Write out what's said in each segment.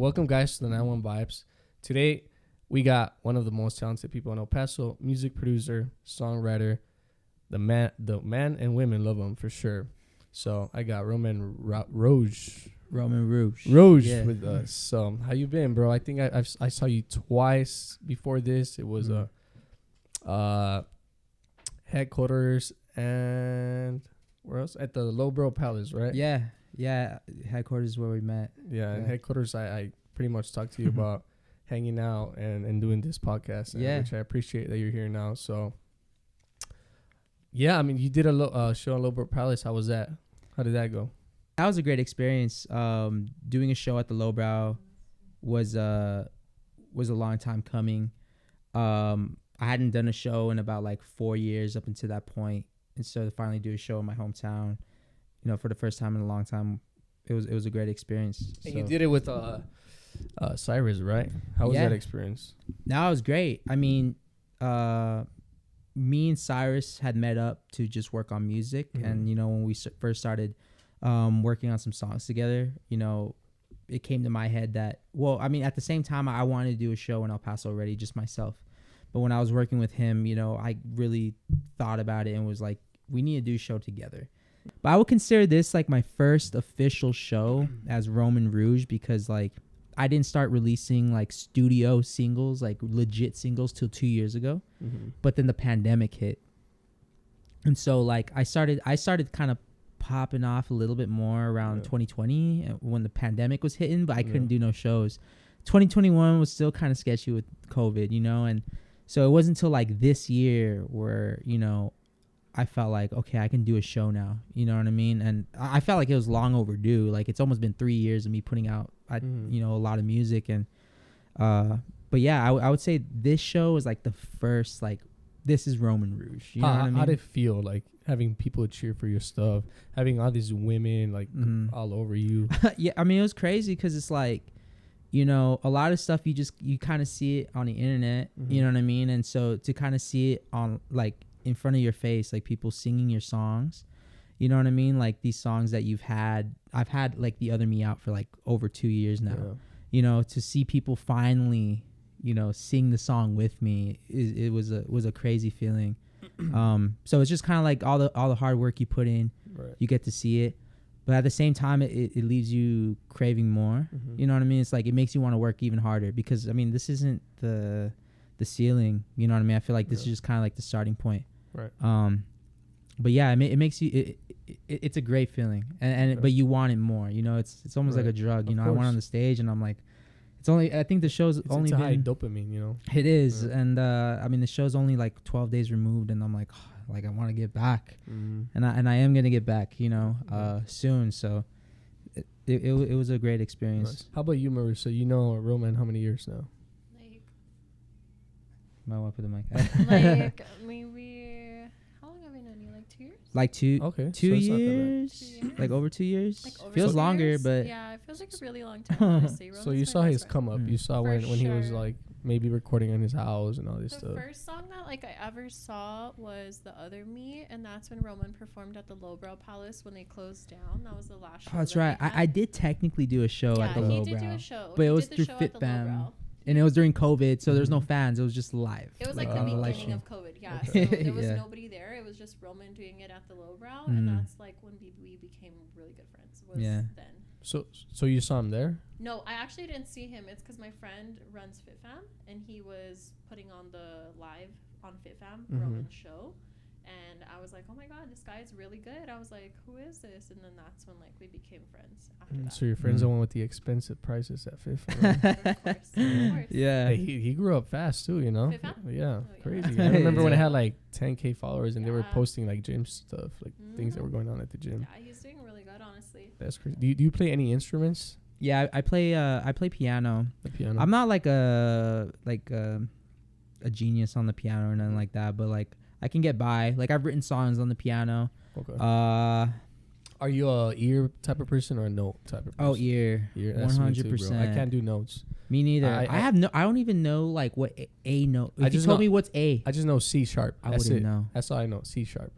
welcome guys to the 91 Vibes. Today we got one of the most talented people in El Paso, music producer, songwriter. The man and women love him for sure. So I got Rouge Yeah. with us. So how you been, bro? I think I saw you twice before this. It was headquarters and where else? At the Lowbro Palace, right? Yeah. Headquarters is where we met. Yeah, and headquarters, I pretty much talked to you about hanging out and doing this podcast, which I appreciate that you're here now. So, yeah, I mean, you did a show at Lowbro Palace. How was that? How did that go? That was a great experience. Doing a show at the Lowbrow was a long time coming. I hadn't done a show in about like 4 years up until that point, and so to finally do a show in my hometown, for the first time in a long time, it was a great experience. And you did it with Cyrus, right? How was that experience? No, it was great. I mean, me and Cyrus had met up to just work on music, and when we first started working on some songs together, it came to my head that, at the same time, I wanted to do a show in El Paso already, just myself. But when I was working with him, I really thought about it and was like, we need to do a show together. But I would consider this like my first official show as Roman Rouge, because like I didn't start releasing like studio singles, like legit singles, till 2 years ago. But then the pandemic hit, and so like I started kind of popping off a little bit more around 2020 when the pandemic was hitting, but I couldn't do no shows. 2021 was still kind of sketchy with COVID, and so it wasn't until like this year where I felt like, okay, I can do a show now. You know what I mean? And I felt like it was long overdue. Like it's almost been 3 years of me putting out, a lot of music. And, but yeah, I would say this show is like the first, like, this is Roman Rouge. You know what I mean? How did it feel like having people cheer for your stuff, having all these women like all over you? Yeah. I mean, it was crazy because it's like, a lot of stuff you kind of see it on the internet, you know what I mean? And so to kind of see it on like, in front of your face, like people singing your songs, you know what I mean? Like these songs that I've had like The Other Me out for like over 2 years now, to see people finally, sing the song with me, it was a crazy feeling. So it's just kind of like all the hard work you put in, you get to see it, but at the same time, it leaves you craving more. You know what I mean? It's like, it makes you want to work even harder, because I mean, this isn't the ceiling, you know what I mean? I feel like this is just kind of like the starting point. Right. But yeah, it makes you. It's a great feeling, but you want it more. It's almost like a drug. I went on the stage and I'm like, I think the show's only been high dopamine. It is, and I mean the show's only like 12 days removed, and I'm like, I want to get back, and I am gonna get back, soon. So it was a great experience. Nice. How about you, Marissa? Roman how many years now? Might want to put the mic. Like maybe, how long have I known you? Like 2 years? Like two. Okay. 2 so years. 2 years. Like over 2 years. Like over Feels 2 longer, years? but Yeah, it feels like a really long time, honestly. So you saw his come up. You saw For when he was sure. like maybe recording in his house and all this The stuff. first song that like I ever saw was The Other Me, and that's when Roman performed at the Lowbrow Palace when they closed down. That was the last show. oh, that's that right. they had. I did technically do a show at the he Lowbrow. did do a show. But He it was did the through show at the FitFam. Lowbrow. And it was during COVID, so there's no fans. It was just live. It was like on the live beginning stream. of COVID, yeah. Okay. So there was Yeah. nobody there. It was just Roman doing it at the Lowbrow, and that's like when we became really good friends. Was then. So you saw him there? No, I actually didn't see him. It's because my friend runs FitFam, and he was putting on the live on FitFam Roman's show. And I was like, oh my God, this guy is really good. I was like, who is this? And then that's when like we became friends after that. So your friend's the one with the expensive prices at FitFam. Right? Of course. Yeah. Hey, he grew up fast too, FitFam? Yeah, Oh, yeah. crazy. I remember when it Yeah. had like 10K followers and they were Yeah. posting like gym stuff, like things that were going on at the gym. Yeah, he's doing really good, honestly. That's crazy. Do you play any instruments? Yeah, I play piano. The piano. I'm not like a genius on the piano or nothing like that, but like I can get by. Like I've written songs on the piano. Okay. Are you a ear type of person or a note type of person? Oh, ear. That's me too, bro. 100%. I can't do notes. Me neither. I I don't even know like what a note. I If you just told know- me what's A, I just know C sharp. I That's wouldn't it. know. That's all I know. C sharp.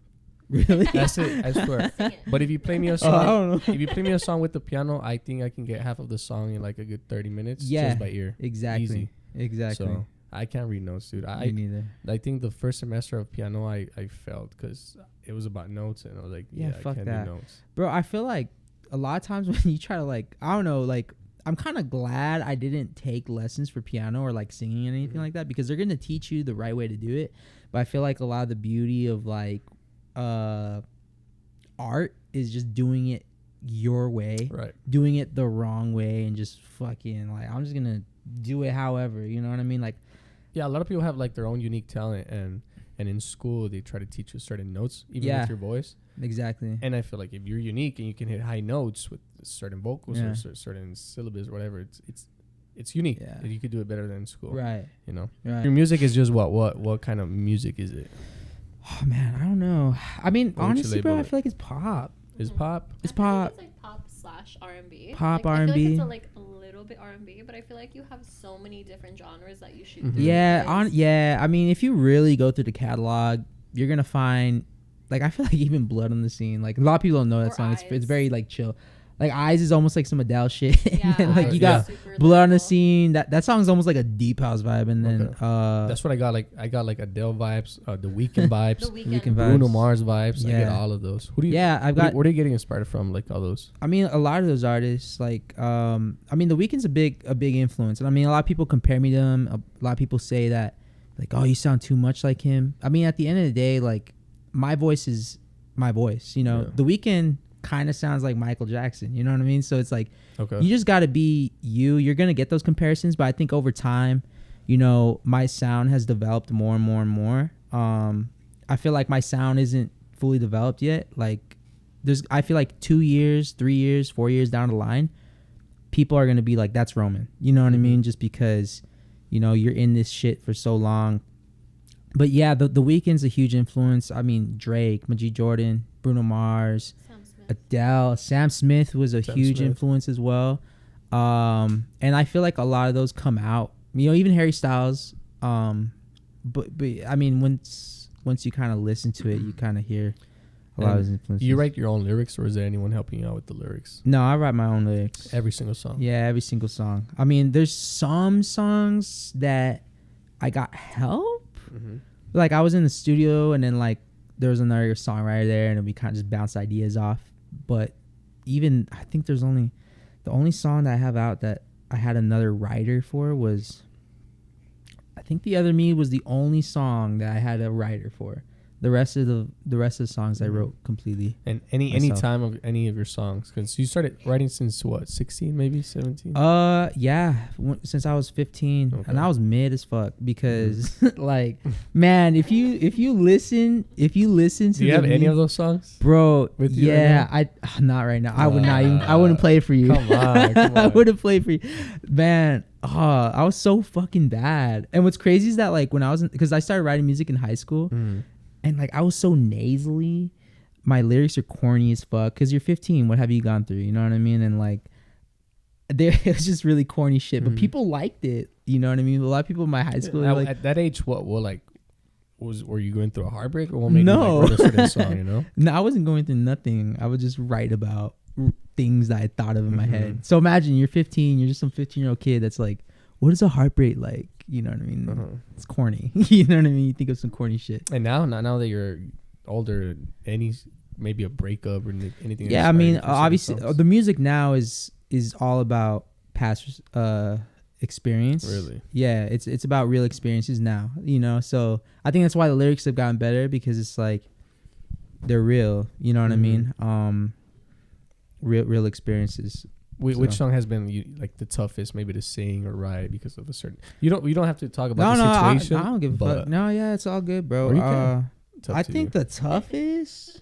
Really? That's it. I swear. Sing it. But if you play me a I song, don't know. if you play me a song with the piano, I think I can get half of the song in like a good 30 minutes Yeah, just by ear. Exactly. Easy. Exactly. So I can't read notes, dude. Me neither. I think the first semester of piano, I failed because it was about notes, and I was like, Yeah, I fuck can't that. do notes. Bro, I feel like a lot of times when you try to like, I don't know, like I'm kind of glad I didn't take lessons for piano or like singing and anything like that, because they're going to teach you the right way to do it. But I feel like a lot of the beauty of like art is just doing it your way, Right. doing it the wrong way, and just fucking like, I'm just going to do it however, you know what I mean? Like, Yeah, a lot of people have like their own unique talent, and in school they try to teach you certain notes, even Yeah. with your voice. exactly. And I feel like if you're unique and you can hit high notes with certain vocals Yeah. or certain syllables, whatever, it's unique. Yeah. And you could do it better than in school. Right. You know, Right. your music is just what kind of music is it? Oh man, I don't know. I mean, What would you honestly, bro, label I it? feel like it's pop. Is pop? It's I feel like pop. it's like pop / R&B. Pop, like, I feel like R&B. it's like a little bit R&B, but I feel like you have so many different genres that you should do. Yeah, because- I mean, if you really go through the catalog, you're gonna find, like, I feel like even Blood on the Scene. Like, a lot of people don't know that Or song. It's Eyes. very like chill. Like, Eyes is almost like some Adele shit. Yeah, And then, like, Eyes you is got super Blood on the lyrical. Scene. That song's almost like a deep house vibe. And then Okay. That's what I got. Like I got like Adele vibes, the Weeknd vibes, The Weeknd Weeknd. vibes. Bruno Mars vibes. I get Yeah. all of those. Who do you? yeah, I've got. Where are you getting inspired from? Like all those. I mean, a lot of those artists, like, I mean, The Weeknd's a big influence, and I mean, a lot of people compare me to him. A lot of people say that, like, oh, you sound too much like him. I mean, at the end of the day, like, my voice is my voice. You know, Yeah. The Weeknd kind of sounds like Michael Jackson. You know what I mean? So it's like, Okay. you just got to be you. You're gonna get those comparisons, but I think over time, you know, my sound has developed more and more and more. I feel like my sound isn't fully developed yet. Like, I feel like 2 years, 3 years, 4 years down the line, people are gonna be like, that's Roman. You know what I mean? Just because, you know, you're in this shit for so long. But yeah, the Weeknd's a huge influence. I mean, Drake, Majid Jordan, Bruno Mars, Sam Smith. Adele, Sam Smith was a Sam huge Smith. influence as well. And I feel like a lot of those come out. You know, even Harry Styles. But I mean, once you kind of listen to it, you kind of hear a lot of his influences. Do you write your own lyrics, or is there anyone helping you out with the lyrics? No, I write my own lyrics. Every single song. Yeah, every single song. I mean, there's some songs that I got help. Mm-hmm. Like, I was in the studio, and then like there was another songwriter there, and we kind of just bounced ideas off. But even I think the only song that I have out that I had another writer for was, I think The Other Me was the only song that I had a writer for. The rest of the songs I wrote completely. And any Myself. time of any of your songs, because you started writing since what, 16, maybe 17? Yeah, since I was 15, Okay. and I was mid as fuck because, like, man, if you listen to, Do you have any of those songs? bro? with you right Yeah, not right now. I would not even. I wouldn't play it for you. Come on, come I on. wouldn't play it for you, man. I was so fucking bad. And what's crazy is that, like, when I was because I started writing music in high school, and like I was so nasally, my lyrics are corny as fuck. Because you're 15, what have you gone through? You know what I mean? And like, it was just really corny shit, but people liked it. You know what I mean? A lot of people in my high school, they're like, At that age, what like were you going through a heartbreak, or what made No. you like, write a certain song? You know? no, I wasn't going through nothing. I would just write about things that I thought of in my Mhm. head. So imagine you're 15, you're just some 15-year-old kid that's like, what is a heartbreak like? You know what I mean? Uh-huh. It's corny. You know what I mean? You think of some corny shit. And now that you're older, maybe a breakup or anything? Yeah, I mean, inspired you for certain obviously, songs? the music now is all about past experience. Really? Yeah, it's about real experiences now. You know, so I think that's why the lyrics have gotten better, because it's like they're real. You know what I mean? Real experiences. Which So. song has been like the toughest, maybe to sing or write because of a certain? You don't have to talk about the situation. I don't give a but fuck. No, yeah, it's all good, bro. Or you can. Tough I to think you. the toughest,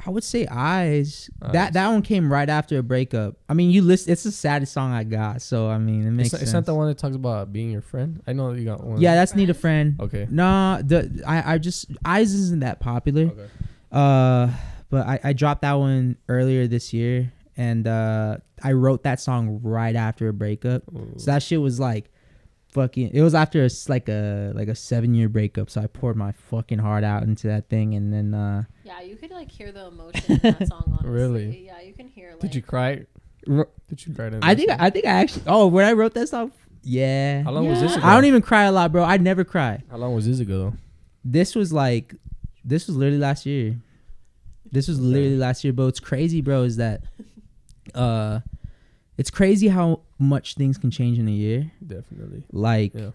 I would say Eyes. Eyes. That one came right after a breakup. I mean, you list. It's the saddest song I got. So I mean, it makes It's sense. not the one that talks about being your friend. I know you got one. Yeah, that's Need a Friend. Okay. No, I just Eyes isn't that popular. Okay. But I dropped that one earlier this year, and I wrote that song right after a breakup. Ooh. So that shit was like, it was after like a 7-year breakup, so I poured my fucking heart out into that thing, and then Yeah, you could like hear the emotion in that song. Honestly. Really? Yeah, you can hear. Like, Did you cry? r- Did you cry? To I that think song? I think I actually when I wrote that song, yeah. How long was this ago? I don't even cry a lot, bro. I never cry. How long was this ago though? This was literally last year. This was literally last year, but what's crazy, bro, is that it's crazy how much things can change in a year. Definitely. Like, Yeah.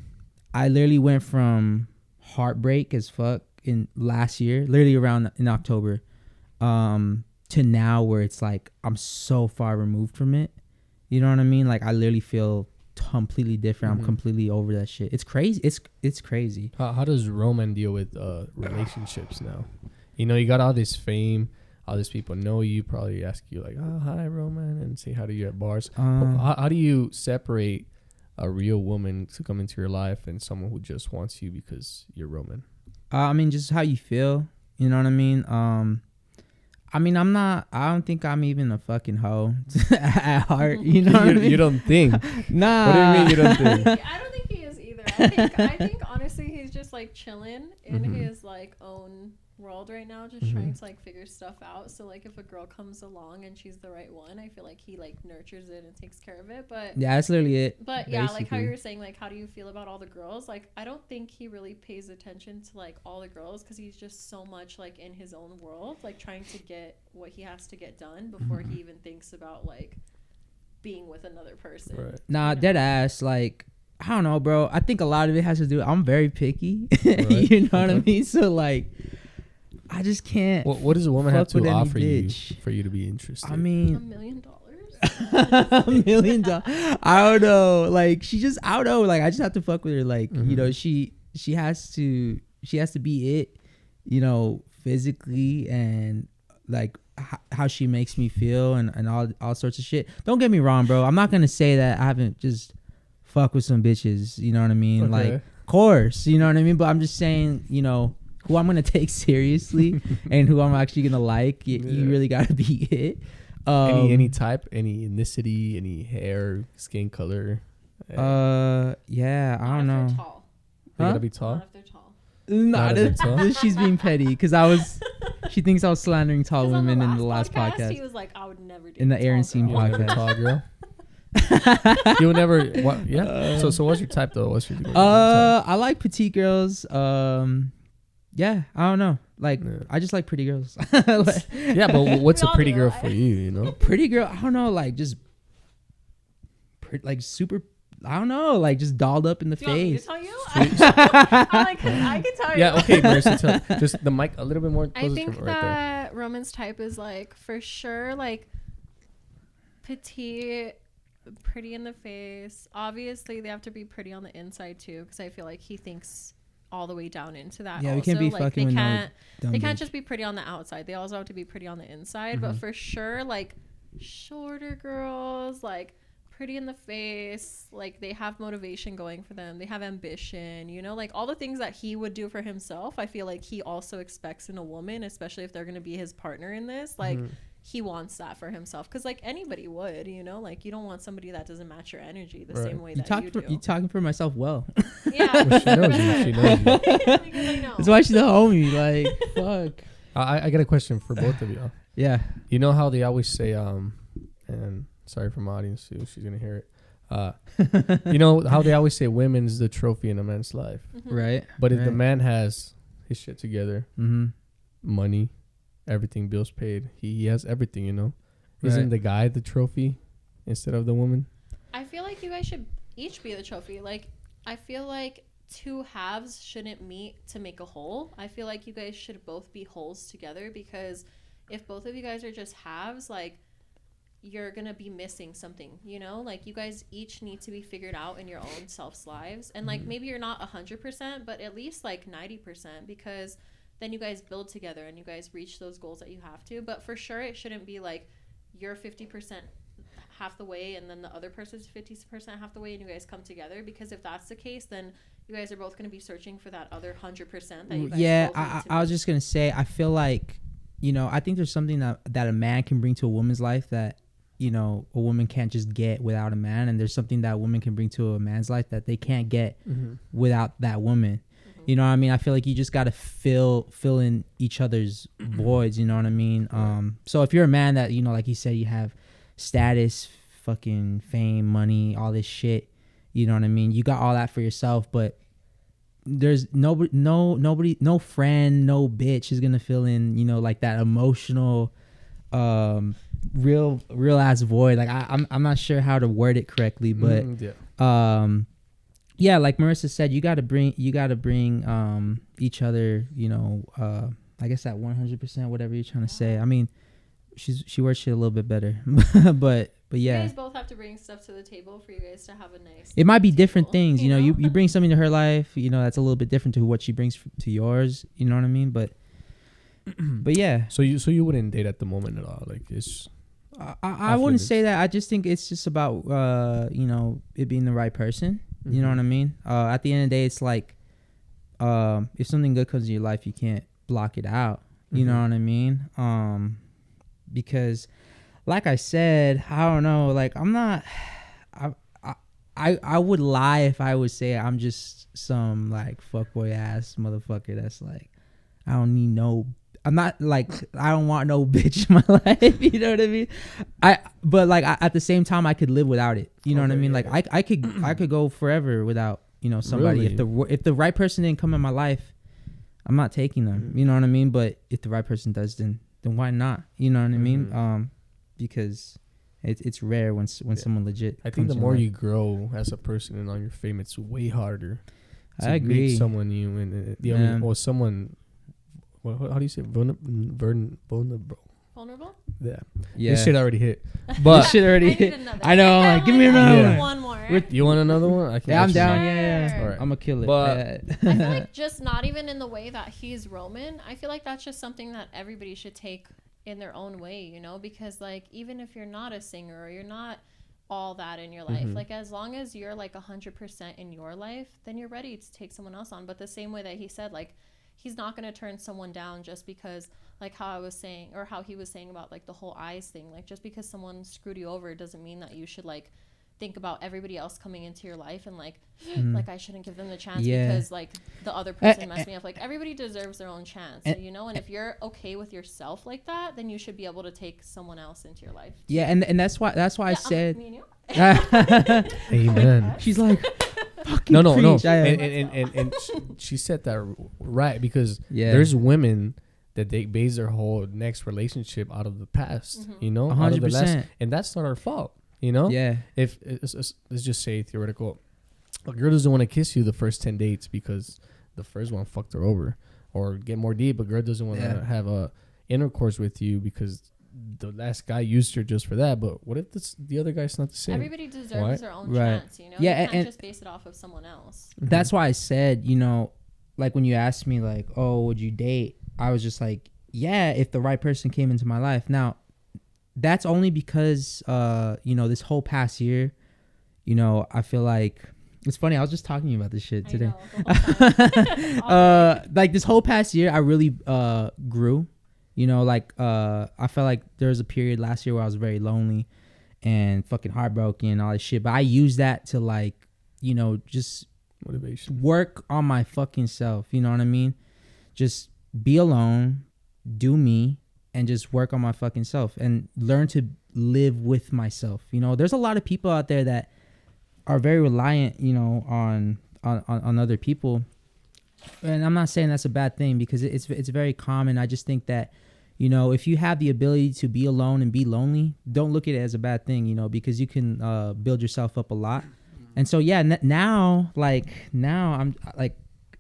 I literally went from heartbreak as fuck in last year, literally around in October, to now where it's like I'm so far removed from it. You know what I mean? Like, I literally feel completely different. I'm completely over that shit. It's crazy. It's crazy. How does Roman deal with relationships now? You know, you got all this fame, all these people know you, probably ask you like, "Oh, hi, Roman," and say hi to you at bars. How do you separate a real woman to come into your life and someone who just wants you because you're Roman? I mean, just how you feel. You know what I mean? I mean, I don't think I'm even a fucking hoe at heart. You know what I mean? You don't think? Nah. What do you mean you don't think? I don't think he is either. I think honestly he's just like chilling in his like own world right now, just trying to like figure stuff out. So like if a girl comes along and she's the right one, I feel like he like nurtures it and takes care of it. But Yeah, that's literally it. But yeah, like how basically. you were saying, like how do you feel about all the girls? Like I don't think he really pays attention to like all the girls because he's just so much like in his own world, like trying to get what he has to get done before he even thinks about like being with another person. Right. Nah, You know? dead ass. Like, I don't know, bro. I think a lot of it has to do. I'm very picky. Right. You know what I mean? So like, I just can't. What does a woman have fuck with to any offer you bitch. for you to be interested? I $1 mean, million. $1 million. I don't know. Like, she just, I don't know. Like, I just have to fuck with her. Like, you know, she has to be it, you know, physically and like how she makes me feel and all sorts of shit. Don't get me wrong, bro. I'm not gonna say that I haven't just fuck with some bitches. You know what I mean? Okay. Like, of course, you know what I mean. But I'm just saying, you know, who I'm gonna take seriously and who I'm actually gonna like. You really gotta be it. Any type, any ethnicity, any hair, skin color. Yeah, I don't know. If they're tall. They Huh? gotta be tall. Not if they're tall. Not if they're tall? she's being petty because she thinks I was slandering tall 'Cause on women in the last He podcast. was like, I would never do In the tall Aaron Scene girl. You want a podcast. tall girl? You would never. What? Yeah. So what's your type though? What's your type? I like petite girls. Yeah, I don't know. Like, Yeah. I just like pretty girls. Yeah, but what's We a all pretty do. girl for you? You know. Pretty girl, I don't know. Like, just like super. I don't know. Like, just dolled up in the Do you want me to face. tell you? I'm like, I can tell you. Yeah. Okay, Marissa. Tell, just the mic a little bit more I closer think to right there. that Roman's type is like for sure like petite, pretty in the face. Obviously, they have to be pretty on the inside too, because I feel like he thinks all the way down into that. Yeah, we also. can't be like, fucking with no dumb They can't bitch. just be pretty on the outside. They also have to be pretty on the inside. But for sure, like shorter girls, like pretty in the face, like they have motivation going for them. They have ambition, you know, like all the things that he would do for himself. I feel like he also expects in a woman, especially if they're going to be his partner in this. Like he wants that for himself because like anybody would, you know, like you don't want somebody that doesn't match your energy the Right. same way that you do. You talking for myself well. Yeah. Well, she knows you. She knows you. Because I know. That's why she's a homie. Like, fuck. I got a question for both of you. Yeah. You know how they always say, and sorry for my audience too, she's gonna hear it. You know how they always say women's the trophy in a man's life, Right. but if the Right. man has his shit together, Mm-hmm. money, everything, bills paid, he has everything. You know, isn't Right. the guy the trophy instead of the woman? I feel like you guys should each be the trophy. Like, I feel like two halves shouldn't meet to make a whole. I feel like you guys should both be wholes together because if both of you guys are just halves, like, you're going to be missing something, you know? Like, you guys each need to be figured out in your own self's lives. And, like, maybe you're not 100%, but at least, like, 90% because then you guys build together and you guys reach those goals that you have to. But for sure, it shouldn't be, like, you're 50% half the way and then the other person's 50% half the way and you guys come together, because if that's the case, then you guys are both going to be searching for that other 100% that you guys Yeah, both need to I was be. just gonna say, I feel like, you know, I think there's something that a man can bring to a woman's life that you know, a woman can't just get without a man, and there's something that a woman can bring to a man's life that they can't get without that woman. You know what I mean? I feel like you just got to fill in each other's voids, you know what I mean? So if you're a man that, you know, like you said, you have status, fucking fame, money, all this shit, you know what I mean? You got all that for yourself, but there's nobody, no friend, no bitch is going to fill in, you know, like that emotional, real ass void. Like I'm not sure how to word it correctly, but, yeah, like Marissa said, you gotta bring each other, you know, I guess that 100%, whatever you're trying to say. I mean, she works shit a little bit better, but yeah. You guys both have to bring stuff to the table for you guys to have a nice. It might be different things, you know. You bring something to her life, you know, that's a little bit different to what she brings to yours. You know what I mean? But yeah. So you wouldn't date at the moment at all, like it's. I wouldn't say that. I just think it's just about you know, it being the right person. You know what I mean? At the end of the day, it's like if something good comes in your life, you can't block it out. You know what I mean? Because like I said, I don't know. Like I'm not. I would lie if I would say I'm just some like fuckboy ass motherfucker that's like I don't need no. I'm not like I don't want no bitch in my life. You know what I mean? But like at the same time, I could live without it. You know what I mean? Like I could go forever without, you know, somebody. Really? If the right person didn't come in my life, I'm not taking them. You know what I mean? But if the right person does, then why not? You know what I mean? Because it's rare when someone legit. I think the more you grow as a person and on your fame, it's way harder. To I agree. Meet someone new and or someone. How do you say vulnerable? Vulnerable? Yeah. Yeah. This shit already hit. But this shit already hit. I know. Like, give me another one more. You want another one? I'm down. Sure. Yeah. All right. I'm gonna kill it. But I feel like just not even in the way that he's Roman. I feel like that's just something that everybody should take in their own way, you know? Because like even if you're not a singer or you're not all that in your life, like as long as you're like 100% in your life, then you're ready to take someone else on. But the same way that he said, like he's not going to turn someone down just because, like how I was saying, or how he was saying about like the whole eyes thing. Like just because someone screwed you over doesn't mean that you should like think about everybody else coming into your life and like like I shouldn't give them the chance because like the other person messed me up. Like everybody deserves their own chance, you know. And if you're okay with yourself like that, then you should be able to take someone else into your life too. Yeah, and that's why I said. Me and you. Amen. She's like. No. Preach. And she said that right because there's women that they base their whole next relationship out of the past, you know, 100%, and that's not our fault, you know. Yeah. If let's just say theoretical, a girl doesn't want to kiss you the first 10 dates because the first one fucked her over, or get more deep, a girl doesn't want to have a intercourse with you because the last guy used her just for that. But what if the other guy's not the same? Everybody deserves their own chance, you know. Yeah, you can't just base it off of someone else. That's why I said, you know, like when you asked me like, oh, would you date? I was just like, yeah, if the right person came into my life. Now, that's only because, you know, this whole past year, you know, I feel like it's funny. I was just talking about this shit today. Like this whole past year, I really grew. You know, like I felt like there was a period last year where I was very lonely and fucking heartbroken and all this shit. But I used that to like, you know, just motivation, work on my fucking self. You know what I mean? Just be alone, do me, and just work on my fucking self and learn to live with myself. You know, there's a lot of people out there that are very reliant, you know, on other people. And I'm not saying that's a bad thing because it's very common. I just think that, you know, if you have the ability to be alone and be lonely, don't look at it as a bad thing, you know, because you can build yourself up a lot. And so, yeah, now I'm like,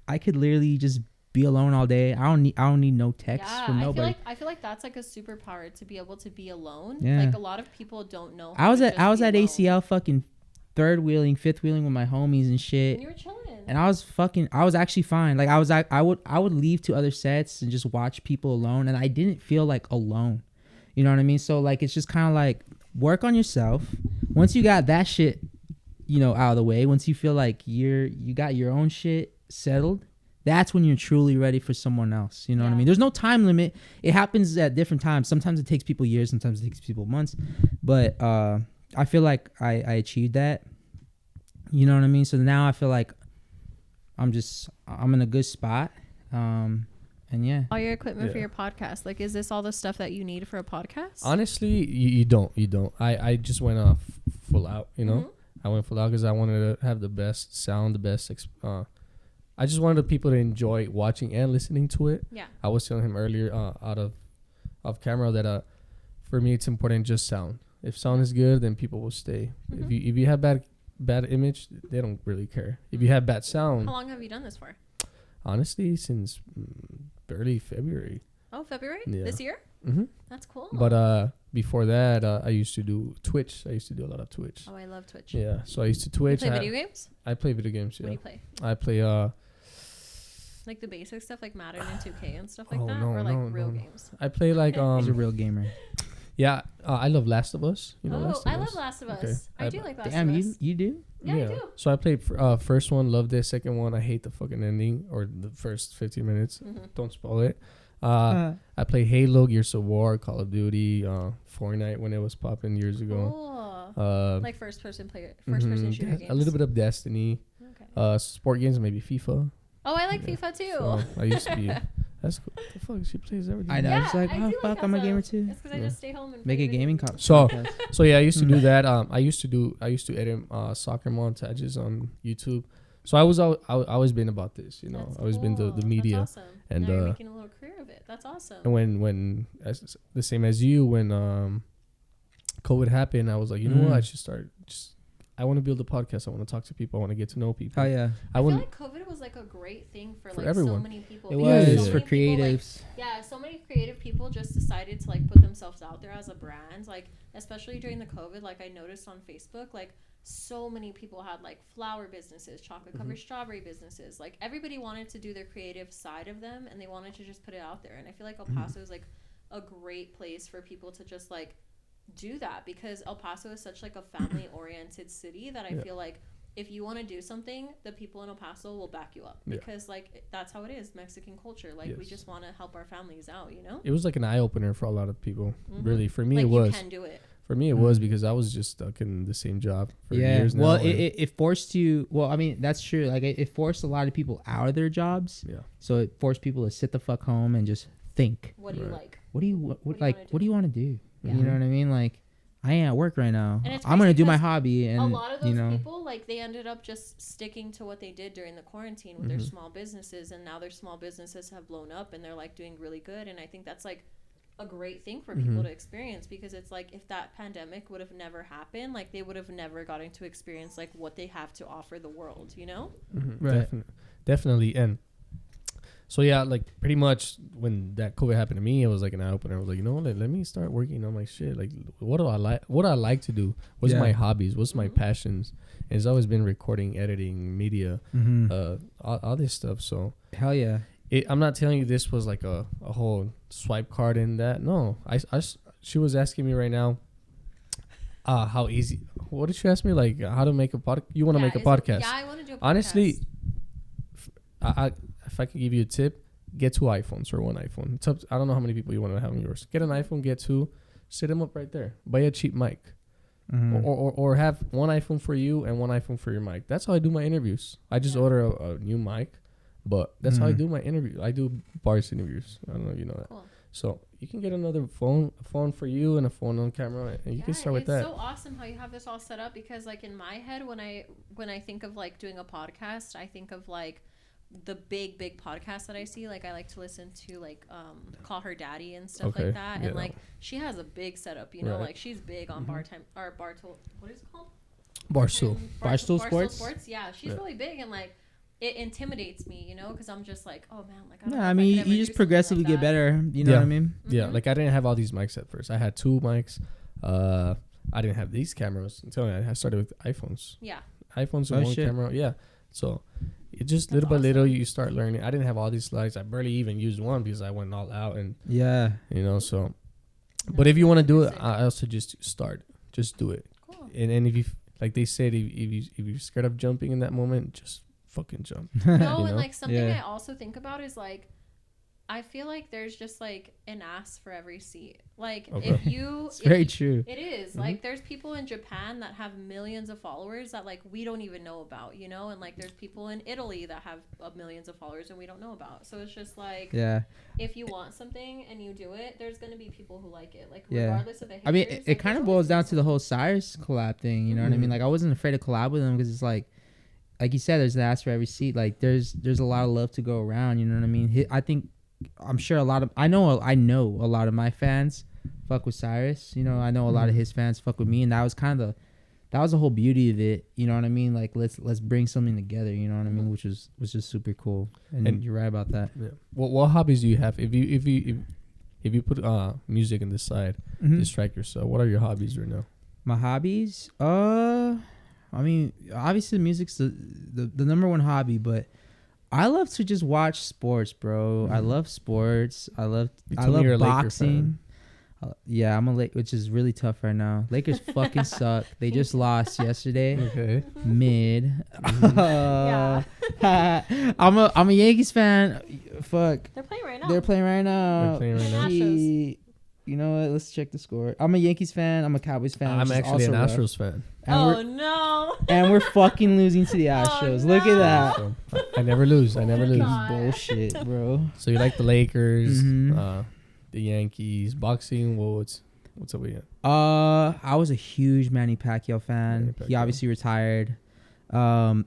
I could literally just be alone all day. I don't need no texts from nobody. I feel like that's like a superpower to be able to be alone. Yeah. Like a lot of people don't know. I was at ACL fucking third wheeling, fifth wheeling with my homies and shit. And you were chilling. And I was actually fine. Like I would leave to other sets and just watch people alone, and I didn't feel like alone. You know what I mean? So like it's just kind of like work on yourself. Once you got that shit, you know, out of the way, once you feel like you got your own shit settled, that's when you're truly ready for someone else. You know what I Yeah. mean? There's no time limit. It happens at different times. Sometimes it takes people years. Sometimes it takes people months. But I feel like I achieved that. You know what I mean? So now I feel like I'm in a good spot. And yeah. All your equipment for Yeah. your podcast. Like, is this all the stuff that you need for a podcast? Honestly, you don't. I just went off full out, you know. I went full out because I wanted to have the best sound, the best. I just wanted the people to enjoy watching and listening to it. Yeah. I was telling him earlier out of camera that for me it's important just sound. If sound is good, then people will stay. Mhm. If you have bad image, they don't really care. If you have bad sound, How long have you done this for? honestly, since early February. Oh, February? Yeah. This year? Mm-hmm. That's cool. But before that, I used to do Twitch. I used to do a lot of Twitch. Oh, I love Twitch. Yeah, so I used to You Twitch. play video games? I play video games. What do Yeah, you play? I play. Like the basic stuff, like Madden and 2K and stuff like Oh, that, no, or like no, real no. games. I play like He's a real gamer. Yeah, I love Last of Us. You know, Oh, Last of I love Us? Last of Us. Okay. I do like Last Damn, of Us. you do? Yeah, I do. So I played first one, loved it. Second one, I hate the fucking ending or the first 15 minutes. Mhm. Don't spoil it. I play Halo, Gears of War, Call of Duty, Fortnite when it was popping years ago. Cool. Like first person shooter games. A little bit of Destiny. Okay. Sport games, maybe FIFA. Oh, I like Yeah. FIFA too. So I used to be. That's cool. The fuck, she plays everything. I know. Yeah, It's like, I oh, do fuck, like I'm a that gamer stuff. too. It's because I Yeah. just stay home and Make play a video gaming games. So- podcast. So yeah, I used to do that. I used to edit soccer montages on YouTube. So I always been about this, you know. That's I always been cool. the media. That's awesome. and, now you're uh, making a little career of it. That's awesome. And when the same as you, when COVID happened, I was like, you know what, I should start. I want to build a podcast. I want to talk to people. I want to get to know people. Oh yeah, I feel wouldn't. like COVID was like a great thing for For like everyone. so many people. it because Yeah, was so for many people, like, creatives. yeah, so many creative people just decided to like put themselves out there as a brand. Like especially during the COVID, like I noticed on Facebook, like so many people had like flower businesses, chocolate covered strawberry businesses. Like everybody wanted to do their creative side of them, and they wanted to just put it out there. And I feel like El Paso is like a great place for people to just like do that, because El Paso is such like a family oriented city that I Yeah. feel like if you want to do something, the people in El Paso will back you up, Yeah. because like that's how it is, Mexican culture. Like we Yes. just want to help our families out, you know. It was like an eye opener for a lot of people. Mhm. Really, for me Like it was. you can do it. For me it was because I was just stuck in the same job for years now. Well, and- it forced you. Well, I mean that's true. Like it forced a lot of people out of their jobs. yeah. So it forced people to sit the fuck home and just think. What do you Right. like? What do you What do you like? wanna What do you want to do? Yeah. You know what I mean? Like I ain't at work right now. And it's I'm gonna crazy do my because hobby, and a lot of those you know, people, like they ended up just sticking to what they did during the quarantine with their small businesses, and now their small businesses have blown up and they're like doing really good. And I think that's like a great thing for people to experience, because it's like if that pandemic would have never happened, like they would have never gotten to experience like what they have to offer the world, you know. Right. Definitely. And so yeah, like pretty much when that COVID happened to me, it was like an eye opener. I was like, you know what, let me start working on my shit. Like what do I like to do? What's Yeah. my hobbies? What's my passions? And it's always been recording, editing, media, all this stuff. So hell yeah. I'm not telling you this was like a whole swipe card in that. No, she was asking me right now, how easy. What did she ask me? Like how to make a podcast? You want to make a podcast? Yeah, I want to do a podcast. Honestly, if I could give you a tip, get 2 iPhones or 1 iPhone. It's up I don't know how many people you want to have on yours. Get an iPhone, get 2, sit them up right there. Buy a cheap mic, or have 1 iPhone for you and 1 iPhone for your mic. That's how I do my interviews. I just order a new mic, but that's how I do my interview. I do bars interviews. I don't know if you know that. Cool. So you can get another phone, a phone for you and a phone on camera, and you can start with that. It's so awesome how you have this all set up, because like in my head, when I think of like doing a podcast, I think of like the big podcasts that I see. Like I like to listen to like Call Her Daddy and stuff Okay, like that, yeah. and like she has a big setup, you know. Right. Like she's big on what is it called? Barstool. Barstool Sports? Yeah, she's Yeah. really big, and like it intimidates me, you know, because I'm just like, oh man, like I don't know Yeah, if I mean, could ever you do just something progressively like get that. better. You know Yeah. what I mean? Yeah, Mhm. like I didn't have all these mics at first. I had 2 mics. I didn't have these cameras until I started with iPhones. Yeah. iPhones Oh, with 1 shit. camera. Yeah. So it just That's little by little awesome. you start learning. I didn't have all these slides. I barely even used one because I went all out and Yeah. you know. So, No, but if you want to do it, sick. I also just start. Just do it. Cool. And if you like they said, if you're scared of jumping in that moment, just fucking jump. No, You and know? like something Yeah. I also think about is like, I feel like there's just like an ass for every seat. Like Okay. if you, It's if very you- true. It is. Like there's people in Japan that have millions of followers that like we don't even know about, you know, and like there's people in Italy that have millions of followers and we don't know about. So it's just like, Yeah. if you want something and you do it, there's gonna be people who like it. Like Yeah. regardless of the haters. I mean, it like, kind there's of always boils down gonna to be the whole Cyrus collab thing. You know what I mean? Mhm. Like, I wasn't afraid to collab with him because it's like you said, there's an ass for every seat. Like, there's a lot of love to go around. You know what I mean? I'm sure I know a lot of my fans fuck with Cyrus. You know, I know a lot of his fans fuck with me, and that was the whole beauty of it. You know what I mean? Like, let's bring something together. You know what I mean? Which was just super cool. And you're right about that. Yeah. What hobbies do you have? If you put music on the side, Mhm. distract yourself. What are your hobbies right now? My hobbies, I mean, obviously music's the number one hobby, but I love to just watch sports, bro. I love sports. I love told me you're a Laker boxing. Yeah, I'm a Lake, which is really tough right now. Lakers fucking suck. They just lost yesterday. Okay. Mid. Yeah. I'm a Yankees fan. Fuck. They're playing right now. They're playing right now. They're playing right now. Gee, you know what? Let's check the score. I'm a Yankees fan. I'm a Cowboys fan. I'm which is actually an also rough. Astros fan. And Oh we're, no. and we're fucking losing to the Astros. Look at no. that. So, I never lose. I never Oh my lose. God. Bullshit, bro. So you like the Lakers, Mhm. the Yankees, boxing? What's up with you? I was a huge Manny Pacquiao fan. Manny He Pacquiao. obviously retired. Man,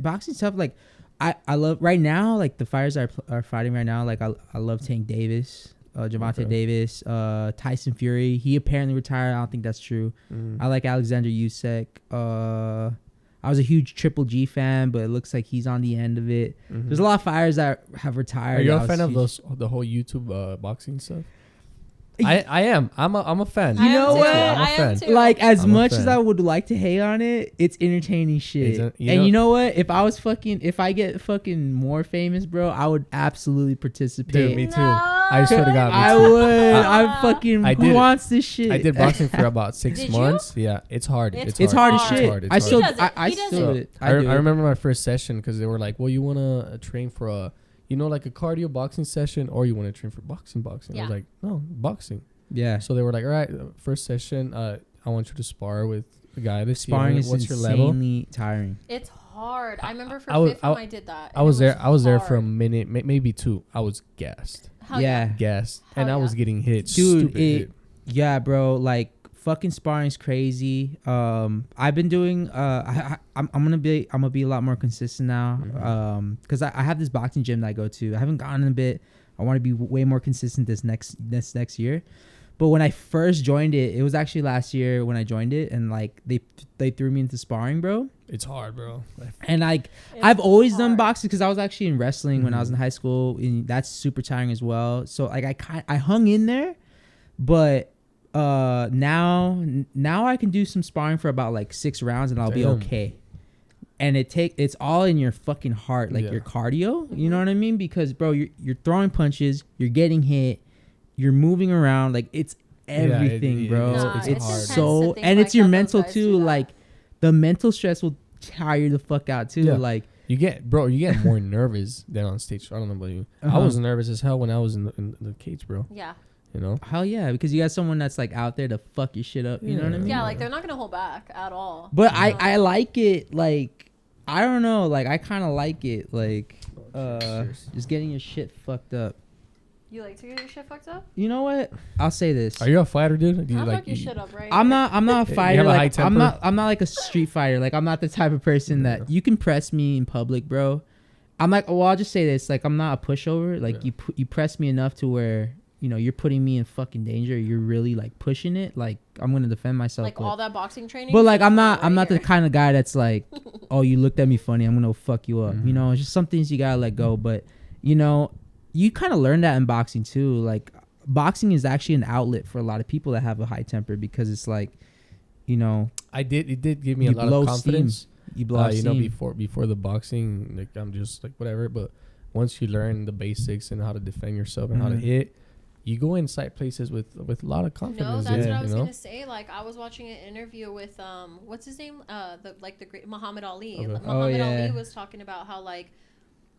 boxing's tough. Like, I love right now. Like the fighters are fighting right now. Like I love Tank Davis, Javante Okay. Davis, Tyson Fury. He apparently retired. I don't think that's true. I like Alexander Usyk. I was a huge Triple G fan, but it looks like he's on the end of it. There's a lot of fighters that have retired. Are you I a was fan of huge- the whole YouTube boxing stuff? I am. I'm a fan. You know what? I'm a I am fan. too. Like, as I'm a much as fan. I would like to hate on it, it's entertaining shit. Isn't- You know what? If I get fucking more famous, bro, I would absolutely participate. Dude, me No. too. I swear to God, me I too. would. I'm fucking. I who did it. wants this shit? I did boxing for about 6 Did you? months. Yeah, it's hard. It's hard as hard. shit. It's I hard. still. He does it. I He does still. it. do it. I do it. remember my first session because they were like, "Well, you want to train for a, like a cardio boxing session, or you want to train for boxing?" I was Yeah. like, "No, boxing." Yeah. So they were like, "All right, first session, I want you to spar with a guy. This Sparring is what's your level?" insanely tiring. It's hard. I remember for I was- fifth time I did that. I and was it there. I was there for a hard. minute, maybe 2. I was gassed, Hell Yeah. gassed, Hell and I was yeah. getting hit. Dude, Stupid hit. Yeah, bro. Like fucking sparring's crazy. I've been doing. I'm gonna be a lot more consistent now. Mhm. Because I have this boxing gym that I go to. I haven't gone in a bit. I want to be way more consistent this next year. But when I first joined it was actually last year when I joined it, and like they threw me into sparring, bro. It's hard, bro. And like It's I've always done hard. boxing because I was actually in wrestling when I was in high school, and that's super tiring as well. So like I hung in there, but now I can do some sparring for about like 6 rounds and I'll be Damn. okay. And it's all in your fucking heart, like Yeah. your cardio. You know what I mean? Because bro, you're throwing punches, you're getting hit, you're moving around, like it's everything, bro. it's Nah, it's it's hard. intense to so, think and like it's your that those mental guys do too. that. Like the mental stress will tire you the fuck out too. Yeah. Like You get more nervous than on stage. I don't know about you. I Uh-huh. was nervous as hell when I was in the cage, bro. Yeah. You know. hell yeah, because you got someone that's like out there to fuck your shit up. You know what I Yeah. mean? Yeah, like they're not gonna hold back at all. But You know? I like it. Like I don't know. Like I kind of like it. Like Cheers. just getting your shit fucked up. You like to get your shit fucked up? You know what? I'll say this. Are you a fighter, dude? Do you I'll like? fuck your shit up, right? I'm not a You fighter. have a high Like I'm temper? not like a street fighter. Like I'm not the type of person Yeah. that you can press me in public, bro. I'm like, well, I'll just say this. Like I'm not a pushover. Like Yeah. you press me enough to where you're putting me in fucking danger. You're really like pushing it. Like I'm gonna defend myself. like but- all that boxing training. But like shit's I'm not right the here. kind of guy that's like, oh, you looked at me funny, I'm gonna fuck you up. Mhm. You know, it's just some things you gotta let go. But you kind of learn that in boxing too. Like boxing is actually an outlet for a lot of people that have a high temper because it's like, It did give me a You lot blow of confidence. you blow off steam. Before the boxing, like I'm just like whatever. But once you learn the basics and how to defend yourself and how to Mhm. hit, you go inside places with a lot of confidence. No, that's yeah, what I was you know? gonna say. Like I was watching an interview with what's his name? The great Muhammad Ali. Okay. Muhammad yeah. Ali was talking about how like